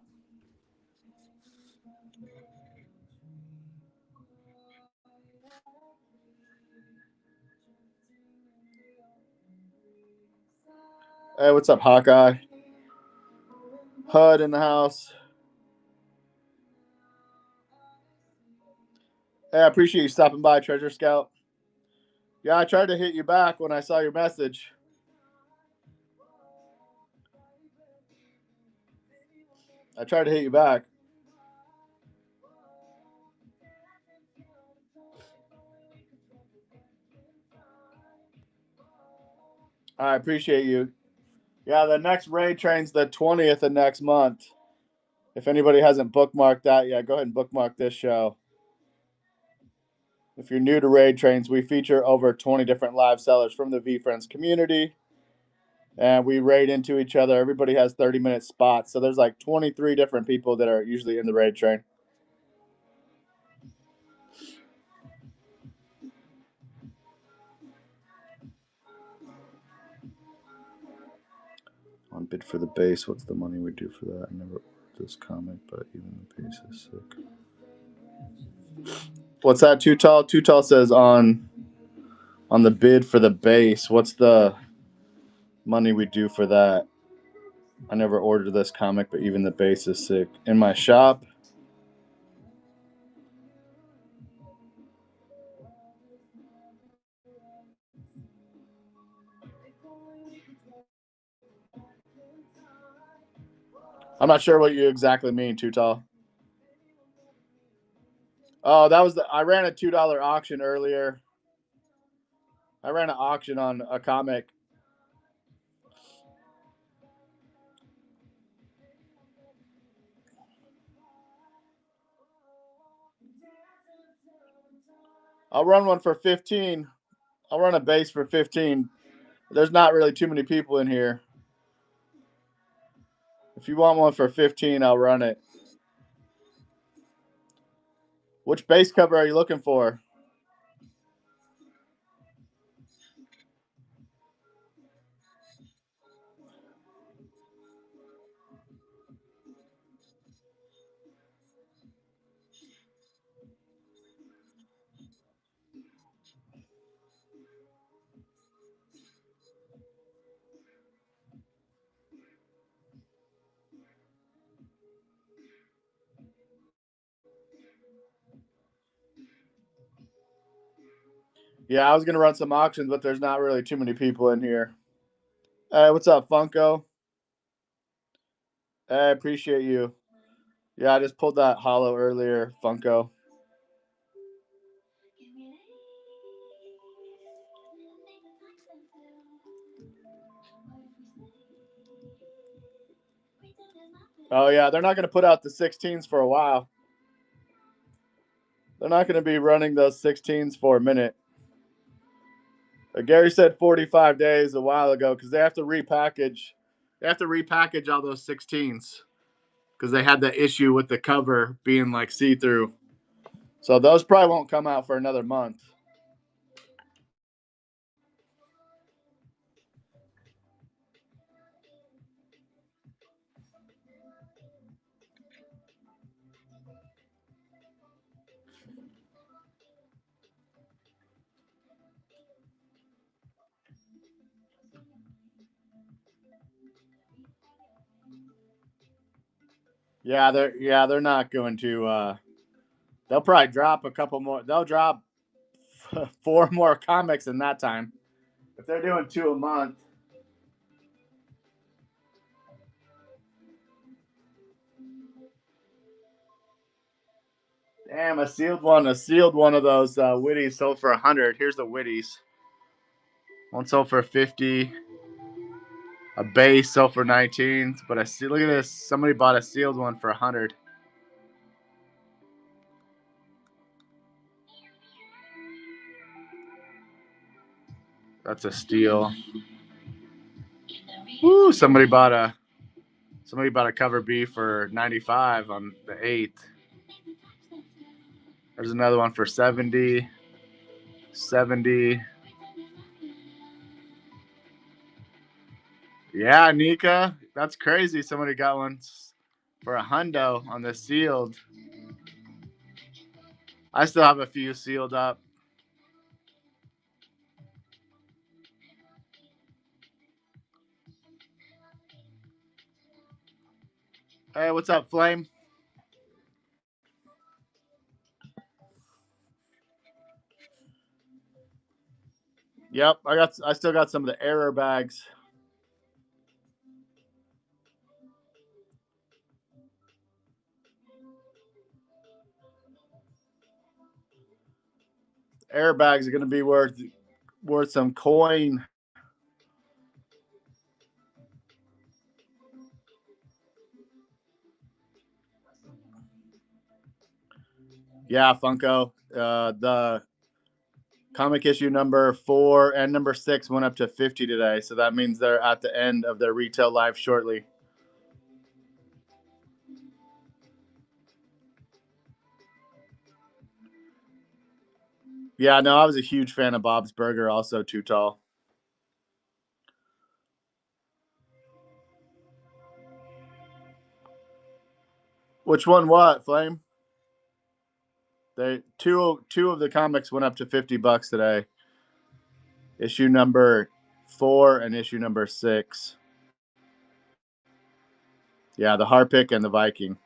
Hey, what's up, Hawkeye? HUD in the house. Hey, I appreciate you stopping by, Treasure Scout. Yeah, I tried to hit you back when I saw your message. I tried to hit you back. I appreciate you. Yeah, the next raid train's the 20th of next month. If anybody hasn't bookmarked that yet, go ahead and bookmark this show. If you're new to raid trains, we feature over 20 different live sellers from the VeeFriends community. And we raid into each other. Everybody has 30-minute spots. So there's like 23 different people that are usually in the raid train. On bid for the base, what's the money we do for that? I never ordered this comic, but even the base is sick. What's that, Too Tall? Too Tall says on the bid for the base, what's the money we do for that? I never ordered this comic, but even the base is sick. In my shop, I'm not sure what you exactly mean, Too Tall. Oh, I ran a $2 auction earlier. I ran an auction on a comic. I'll run one for 15. I'll run a base for 15. There's not really too many people in here. If you want one for 15, I'll run it. Which base cover are you looking for? Yeah, I was going to run some auctions, but there's not really too many people in here. Hey, what's up, Funko? Hey, I appreciate you. Yeah, I just pulled that hollow earlier, Funko. Oh, yeah, they're not going to put out the 16s for a while. They're not going to be running those 16s for a minute. Gary said 45 days a while ago because they have to repackage. They have to repackage all those 16s because they had the issue with the cover being like see-through. So those probably won't come out for another month. They're not going to. They'll probably drop a couple more. They'll drop 4 more comics in that time. If they're doing 2 a month. Damn, a sealed one. A sealed one of those Witties sold for 100. Here's the Witties. One sold for 50. A base sold for 19. But I see. Look at this. Somebody bought a sealed one for 100. That's a steal. Woo! Somebody bought a cover B for 95 on the 8th. There's another one for 70. 70. Yeah, Nika, that's crazy. Somebody got one for a hundo on the sealed. I still have a few sealed up. Hey, what's up, Flame? Yep, I still got some of the error bags. Error bags are going to be worth some coin. Yeah, Funko. The comic issue number 4 and number 6 went up to 50 today, so that means they're at the end of their retail life shortly. Yeah, no, I was a huge fan of Bob's Burger, also Too Tall. Which one? What, Flame? They two of the comics went up to $50 today. Issue number 4 and issue number 6. Yeah, the Harpic and the Viking.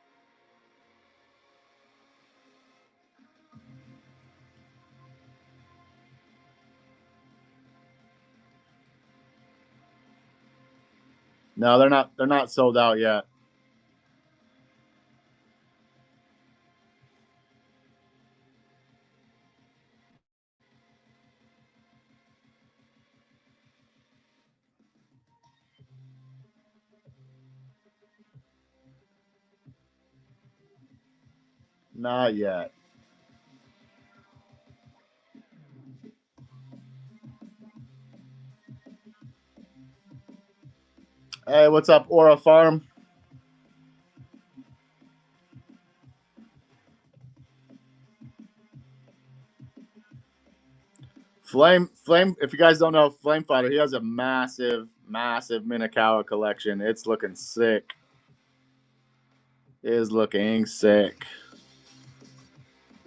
No, they're not sold out yet. Not yet. Hey, what's up, Aura Farm? Flame. If you guys don't know Flame Fighter, he has a massive Minakawa collection. It's looking sick. It is looking sick.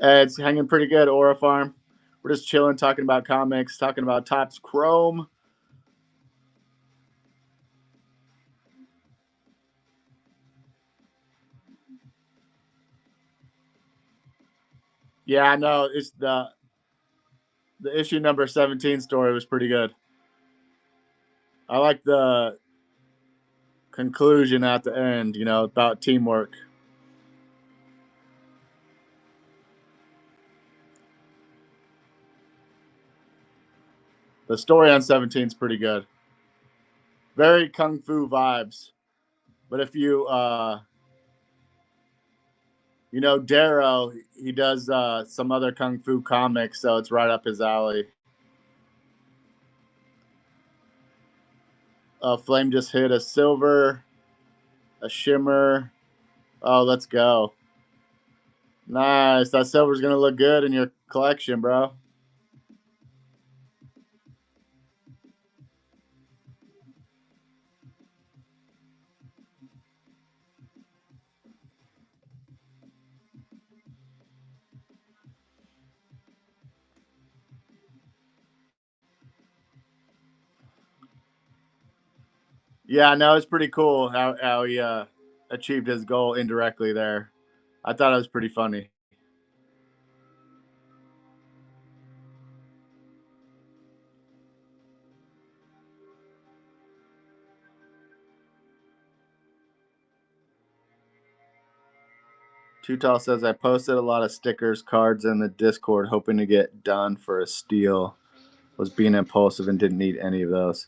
Hey, it's hanging pretty good, Aura Farm. We're just chilling, talking about comics, talking about Topps Chrome. Yeah, no, it's the issue number 17 story was pretty good. I like the conclusion at the end, about teamwork. The story on 17 is pretty good. Very kung fu vibes. But if Darrow, he does some other kung fu comics, so it's right up his alley. Flame just hit a silver, a shimmer. Oh, let's go. Nice. That silver's going to look good in your collection, bro. Yeah, no, it's pretty cool how he achieved his goal indirectly there. I thought it was pretty funny. Too Tall says, I posted a lot of stickers, cards in the Discord hoping to get done for a steal. Was being impulsive and didn't need any of those.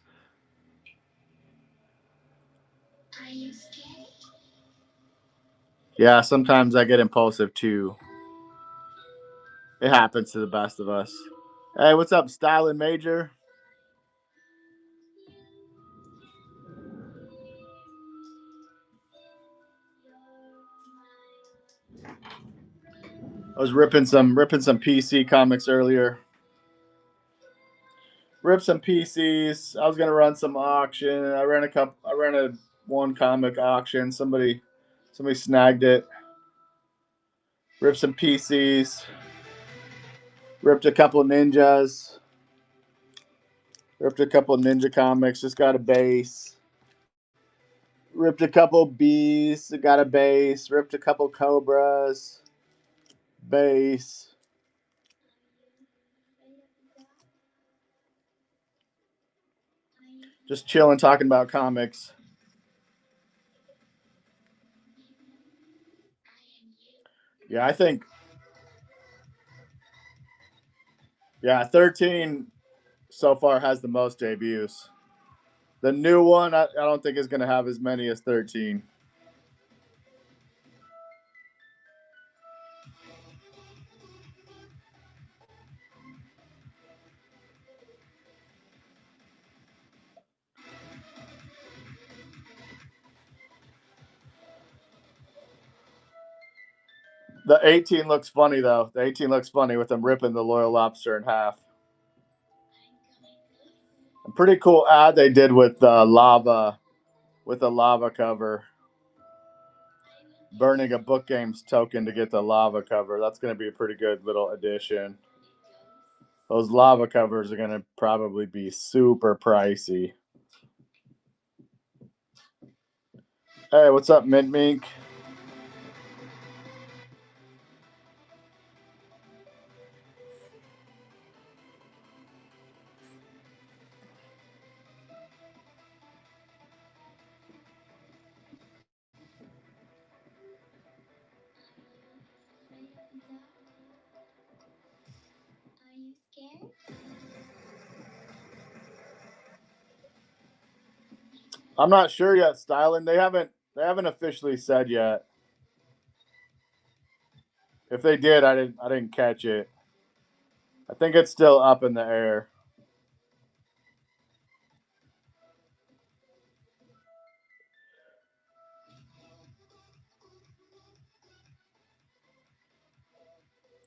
Yeah, sometimes I get impulsive too. It happens to the best of us. Hey, what's up, Styling Major? I was ripping some PC comics earlier. Rip some PCs. I was gonna run some auction. I ran a one comic auction. Somebody snagged it. Ripped some PCs. Ripped a couple of ninjas. Ripped a couple of ninja comics. Just got a base. Ripped a couple bees. Got a base. Ripped a couple cobras. Base. Just chilling, talking about comics. Yeah, I think. Yeah, 13 so far has the most debuts. The new one, I don't think is going to have as many as 13. The 18 looks funny though. The 18 looks funny with them ripping the Loyal Lobster in half. A pretty cool ad they did with lava, with a lava cover. Burning a book games token to get the lava cover. That's going to be a pretty good little addition. Those lava covers are going to probably be super pricey. Hey, what's up, Mint Mink? I'm not sure yet, Styling. They haven't officially said yet. If they did, I didn't catch it. I think it's still up in the air.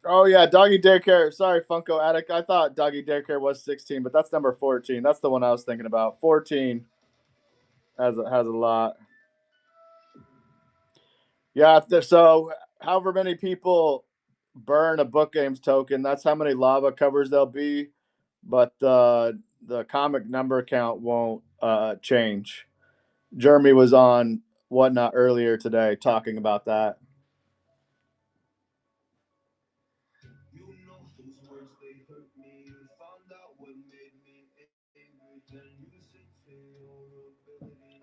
Oh yeah, Doggy Daycare. Sorry, Funko Addict. I thought Doggy Daycare was 16, but that's number 14. That's the one I was thinking about. 14 has a lot. Yeah, so however many people burn a Book Games token, that's how many lava covers there'll be, but the comic number count won't change. Jeremy was on Whatnot earlier today talking about that.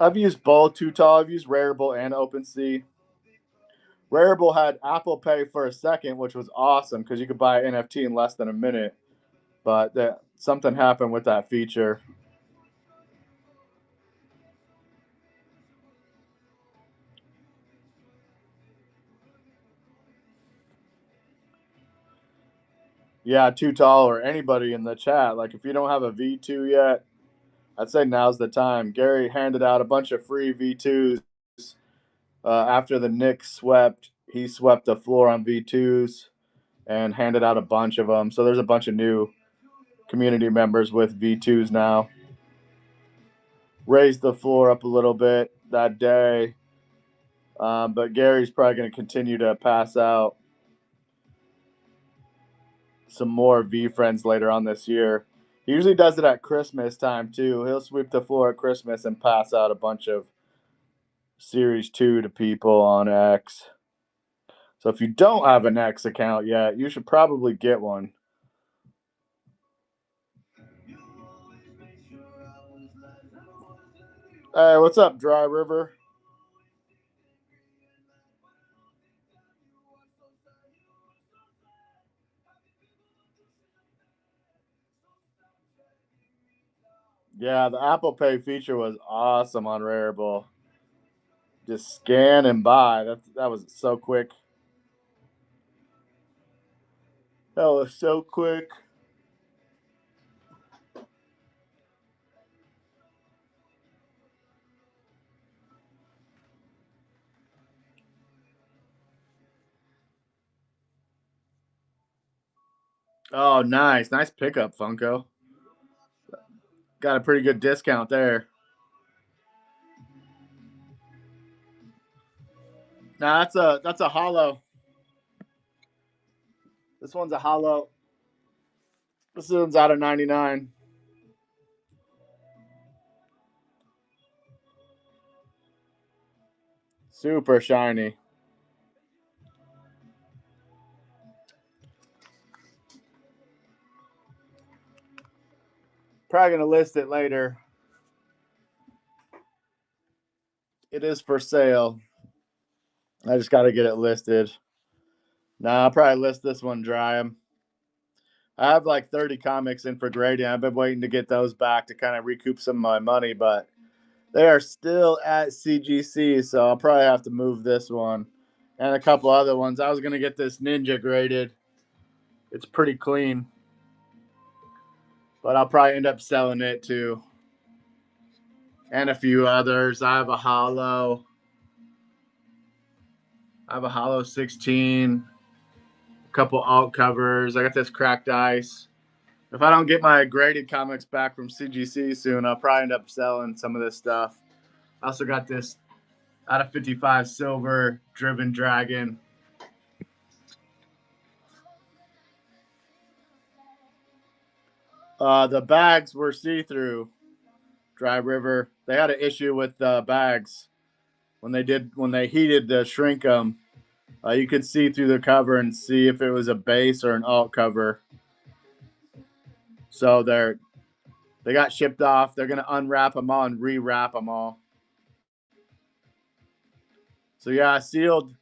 I've used both Too Tall. I've used Rarible and OpenSea. Rarible had Apple Pay for a second, which was awesome because you could buy an NFT in less than a minute. But something happened with that feature. Yeah, Too Tall or anybody in the chat. Like if you don't have a V2 yet, I'd say now's the time. Gary handed out a bunch of free V2s after the Knicks swept. He swept the floor on V2s and handed out a bunch of them. So there's a bunch of new community members with V2s now. Raised the floor up a little bit that day. But Gary's probably going to continue to pass out some more V friends later on this year. He usually does it at Christmas time too. He'll sweep the floor at Christmas and pass out a bunch of Series 2 to people on X. So if you don't have an X account yet, you should probably get one. Hey, what's up, Dry River? Yeah, the Apple Pay feature was awesome on Rarible. Just scan and buy. That was so quick. That was so quick. Oh, nice. Nice pickup, Funko. Got a pretty good discount there. Nah, that's a hollow. This one's a hollow. This one's out of 99. Super shiny. Probably gonna list it later. It is for sale. I just got to get it listed. Nah, I'll probably list this one dry. I have like 30 comics in for grading. I've been waiting to get those back to kind of recoup some of my money, but they are still at CGC, so I'll probably have to move this one and a couple other ones. I was gonna get this Ninja graded. It's pretty clean, but I'll probably end up selling it too. And a few others. I have a hollow. 16, a couple alt covers. I got this cracked ice. If I don't get my graded comics back from CGC soon, I'll probably end up selling some of this stuff. I also got this out of 55 silver driven dragon. The bags were see-through. Dry River. They had an issue with the bags when they heated to shrink them. You could see through the cover and see if it was a base or an alt cover. So they got shipped off. They're gonna unwrap them all and rewrap them all. So yeah, a sealed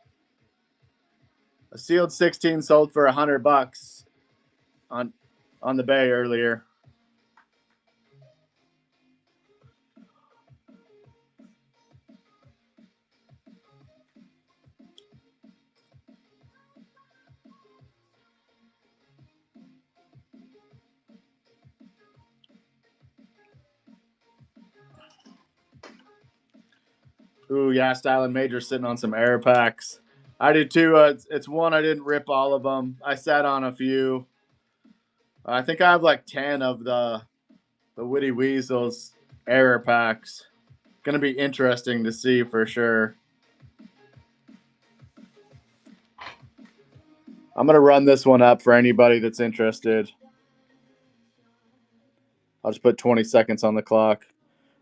16 sold for $100 on the bay earlier. Ooh, yeah, Styling Major sitting on some air packs. I did too. It's one I didn't rip all of them. I sat on a few. I think I have like 10 of the Witty Weasels error packs. Gonna be interesting to see for sure. I'm gonna run this one up for anybody that's interested. I'll just put 20 seconds on the clock.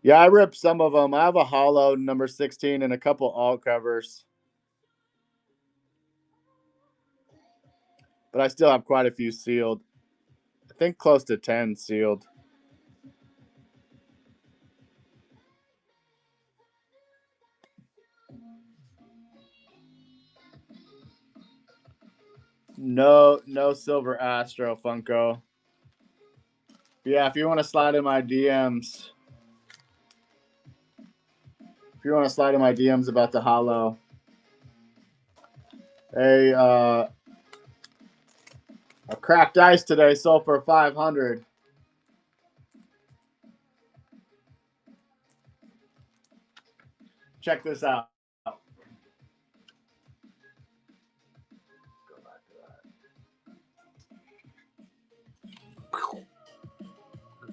Yeah, I ripped some of them. I have a hollow number 16 and a couple alt covers. But I still have quite a few sealed. I think close to 10 sealed. No silver Astro Funko. Yeah, if you want to slide in my DMs. If you want to slide in my DMs about the hollow. Hey, a cracked ice today sold for 500. Check this out.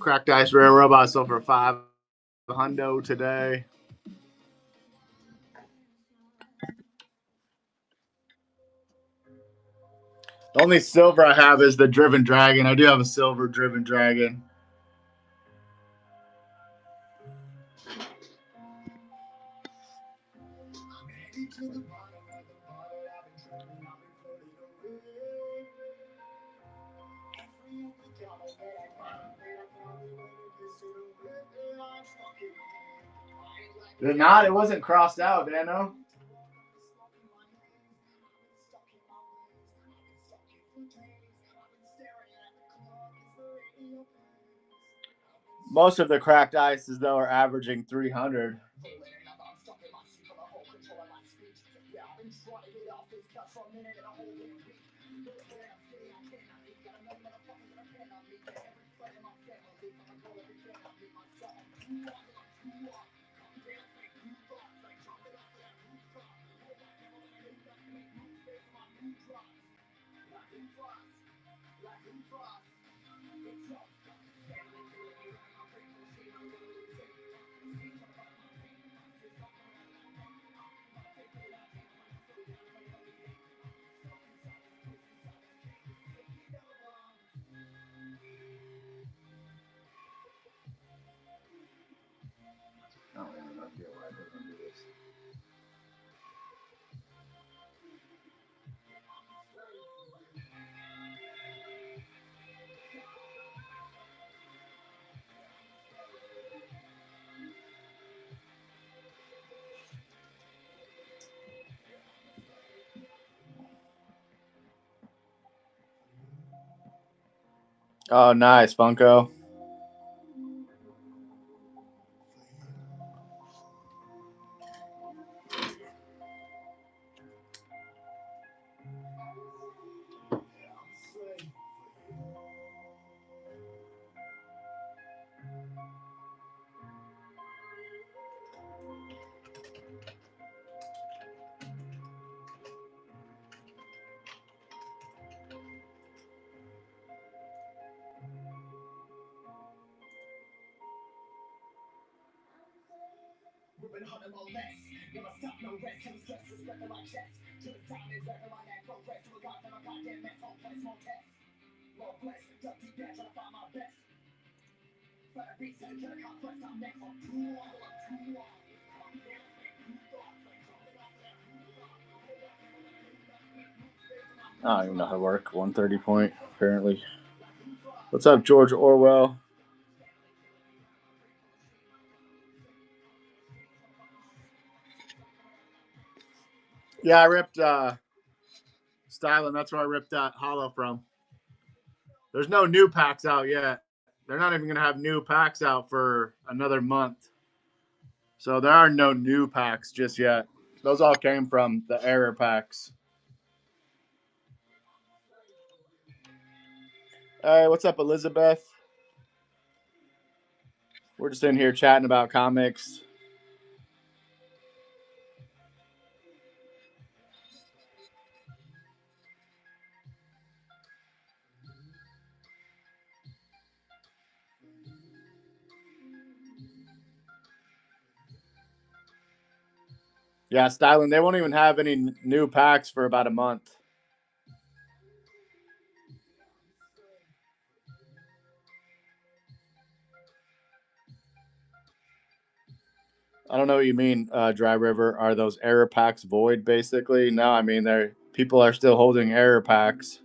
Cracked ice rare robot sold for 500 today. The only silver I have is the Driven Dragon. I do have a silver Driven Dragon. They're not. It wasn't crossed out, Dano. Most of the cracked ices, though, are averaging 300. Oh, nice, Funko. I don't even know how to work 130 point, apparently. What's up, George Orwell? Yeah, I ripped Styling. That's where I ripped that hollow from. There's no new packs out yet. They're not even going to have new packs out for another month. So there are no new packs just yet. Those all came from the error packs. Hey, what's up, Elizabeth? We're just in here chatting about comics. Yeah, styling. They won't even have any new packs for about a month. I don't know what you mean, Dry River. Are those error packs void basically? No, I mean they're people are still holding error packs.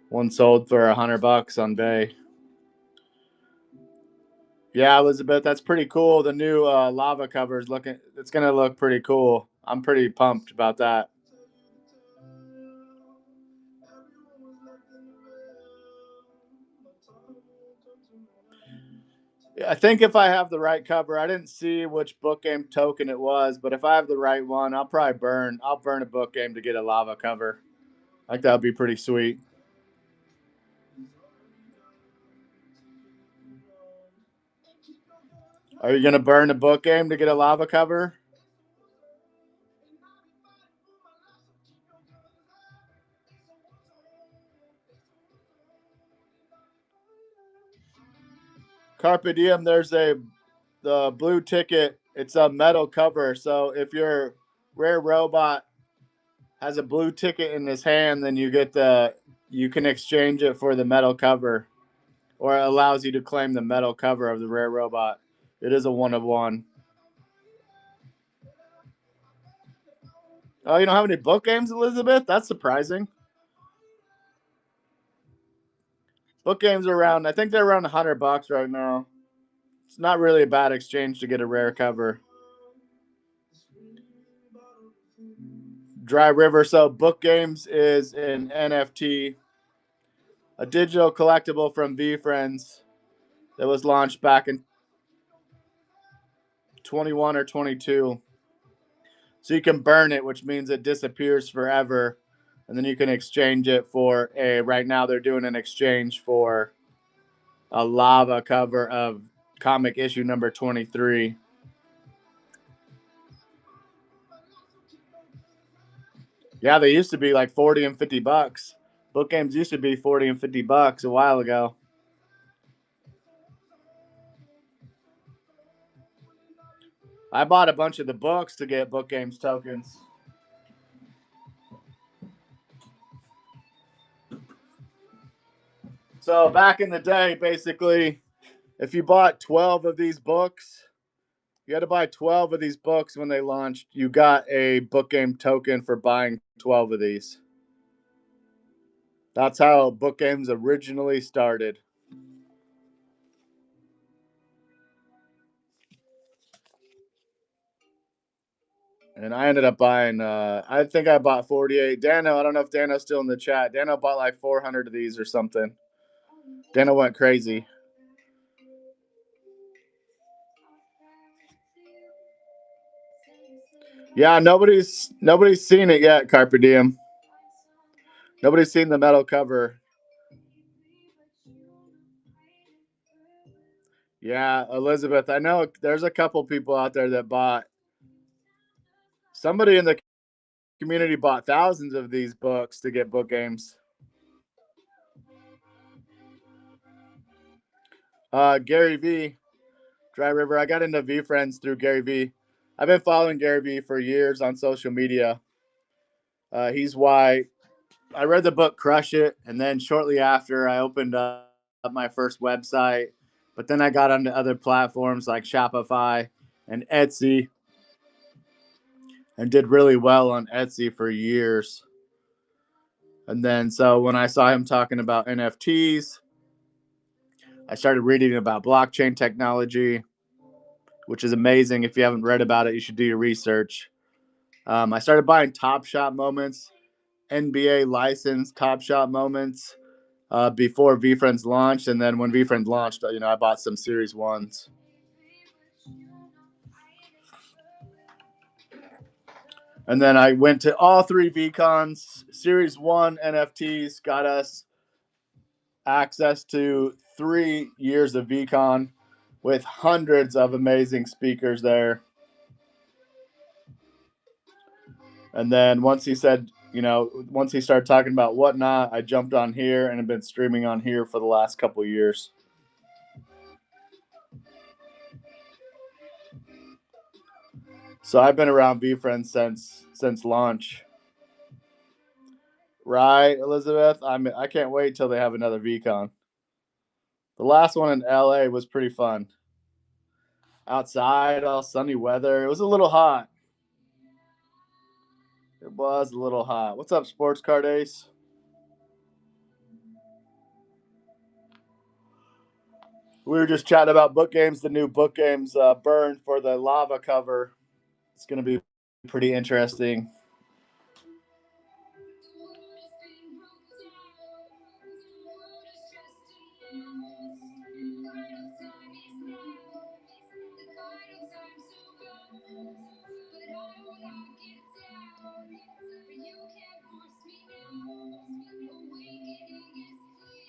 One sold for $100 on Bay. Yeah, Elizabeth, that's pretty cool. The new lava cover is looking. It's gonna look pretty cool. I'm pretty pumped about that. I think if I have the right cover, I didn't see which book game token it was, but if I have the right one, I'll probably burn. I'll burn a book game to get a lava cover. Like that would be pretty sweet. Are you gonna burn a book game to get a lava cover? Carpe diem. There's a the blue ticket. It's a metal cover. So if your rare robot has a blue ticket in his hand, then you can exchange it for the metal cover, or it allows you to claim the metal cover of the rare robot. It is a one of one. Oh, you don't have any book games, Elizabeth? That's surprising. Book games are around. I think they're around $100 right now. It's not really a bad exchange to get a rare cover. Dry River. So book games is an NFT, a digital collectible from VeeFriends that was launched back in 21 or 22. So you can burn it, which means it disappears forever, and then you can exchange it for a. Right now, they're doing an exchange for a lava cover of comic issue number 23. Yeah, they used to be like 40 and $50. Book games used to be 40 and $50 a while ago. I bought a bunch of the books to get book games tokens. So back in the day, basically, if you bought 12 of these books, you had to buy 12 of these books when they launched. You got a book game token for buying 12 of these. That's how book games originally started. And I ended up buying, I think I bought 48. Dano, I don't know if Dano's still in the chat. Dano bought like 400 of these or something. Dano went crazy. Yeah, nobody's seen it yet, Carpe Diem. Nobody's seen the metal cover. Yeah, Elizabeth, I know there's a couple people out there that bought. Somebody in the community bought thousands of these books to get book games. Gary V, Dry River. I got into VeeFriends through Gary V. I've been following Gary V for years on social media. He's why I read the book Crush It, and then shortly after, I opened up my first website. But then I got onto other platforms like Shopify and Etsy, and did really well on Etsy for years. And then, so when I saw him talking about NFTs, I started reading about blockchain technology, which is amazing. If you haven't read about it, you should do your research. I started buying Top Shot moments, NBA licensed Top Shot moments before VeeFriends launched, and then when VeeFriends launched, I bought some Series Ones. And then I went to all three VCons. Series One NFTs got us access to 3 years of VCon with hundreds of amazing speakers there. And then once he started talking about Whatnot, I jumped on here and have been streaming on here for the last couple of years. So I've been around VeeFriends since launch. Right, Elizabeth? I can't wait till they have another VCon. The last one in LA was pretty fun. Outside, all sunny weather. It was a little hot. It was a little hot. What's up, Sports Card Ace? We were just chatting about book games. The new book games burn for the lava cover. It's going to be pretty interesting.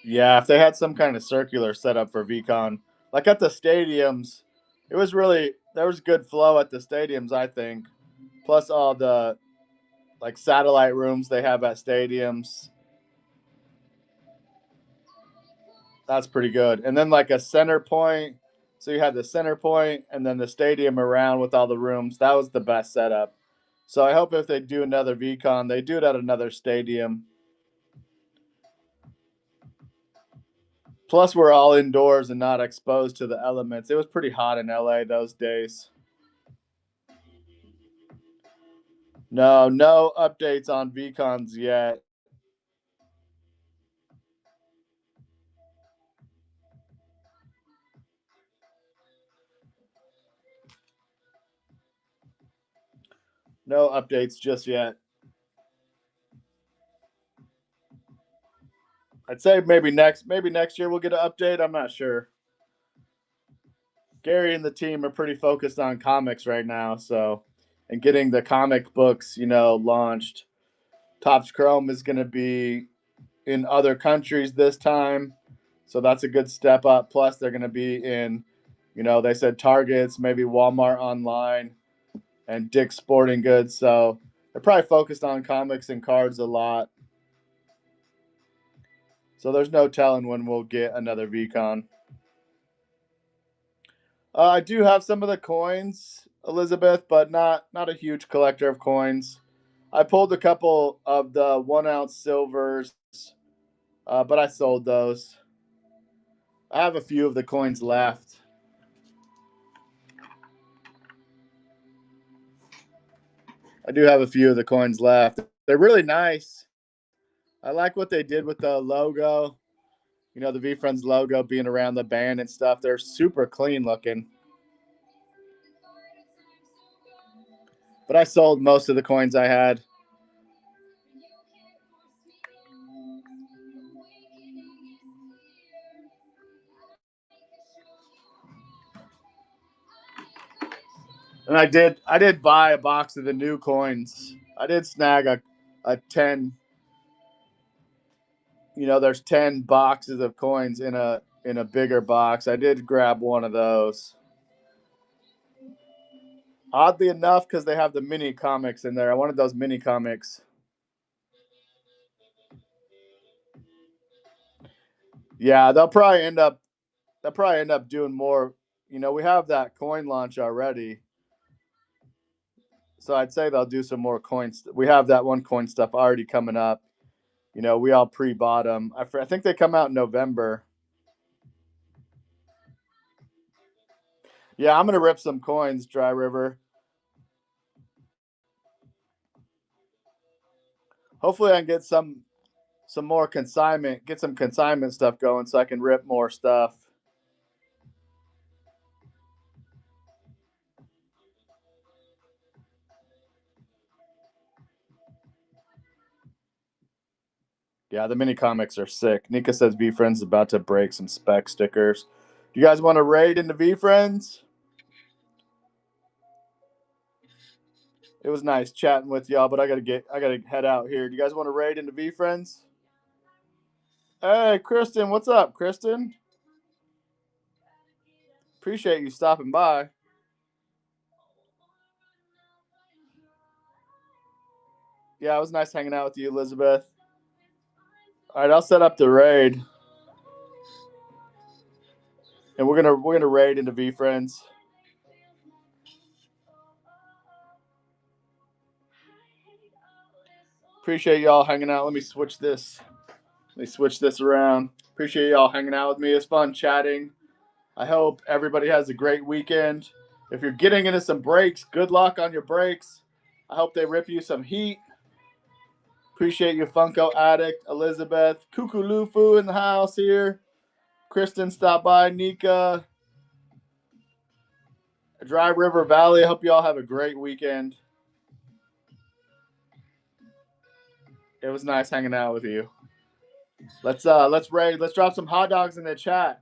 Yeah, if they had some kind of circular setup for VCon, like at the stadiums, it was really there was good flow at the stadiums, I think. Plus all the like satellite rooms they have at stadiums. That's pretty good. And then like a center point. So you had the center point and then the stadium around with all the rooms. That was the best setup. So I hope if they do another VCon, they do it at another stadium. Plus, we're all indoors and not exposed to the elements. It was pretty hot in LA those days. No updates on VCons yet. No updates just yet. I'd say maybe next year we'll get an update. I'm not sure. Gary and the team are pretty focused on comics right now, so and getting the comic books, launched. Topps Chrome is going to be in other countries this time, so that's a good step up. Plus, they're going to be in, they said Targets, maybe Walmart online, and Dick's Sporting Goods. So they're probably focused on comics and cards a lot. So there's no telling when we'll get another VCon. I do have some of the coins, Elizabeth, but not a huge collector of coins. I pulled a couple of the 1 ounce silvers, but I sold those. I have a few of the coins left. I do have a few of the coins left. They're really nice. I like what they did with the logo. The VeeFriends logo being around the band and stuff. They're super clean looking. But I sold most of the coins I had. And I did buy a box of the new coins. I did snag a 10. There's 10 boxes of coins in a bigger box. I did grab one of those. Oddly enough, because they have the mini comics in there. I wanted those mini comics. Yeah, they'll probably end up doing more. We have that coin launch already. So I'd say they'll do some more coins. We have that one coin stuff already coming up. We all pre-bought them. I think they come out in November. Yeah, I'm gonna rip some coins, Dry River. Hopefully, I can get some more consignment, get some consignment stuff going, so I can rip more stuff. Yeah, the mini comics are sick. Nika says VeeFriends is about to break some spec stickers. Do you guys want to raid into VeeFriends? It was nice chatting with y'all, but I gotta head out here. Do you guys want to raid into VeeFriends? Hey, Kristen, what's up, Kristen? Appreciate you stopping by. Yeah, it was nice hanging out with you, Elizabeth. All right, I'll set up the raid, and we're gonna raid into VeeFriends. Appreciate y'all hanging out. Let me switch this around. Appreciate y'all hanging out with me. It's fun chatting. I hope everybody has a great weekend. If you're getting into some breaks, good luck on your breaks. I hope they rip you some heat. Appreciate you, Funko Addict, Elizabeth, Cuckoo Lufu in the house here. Kristen stopped by, Nika, Dry River Valley. I hope you all have a great weekend. It was nice hanging out with you. Let's drop some hot dogs in the chat.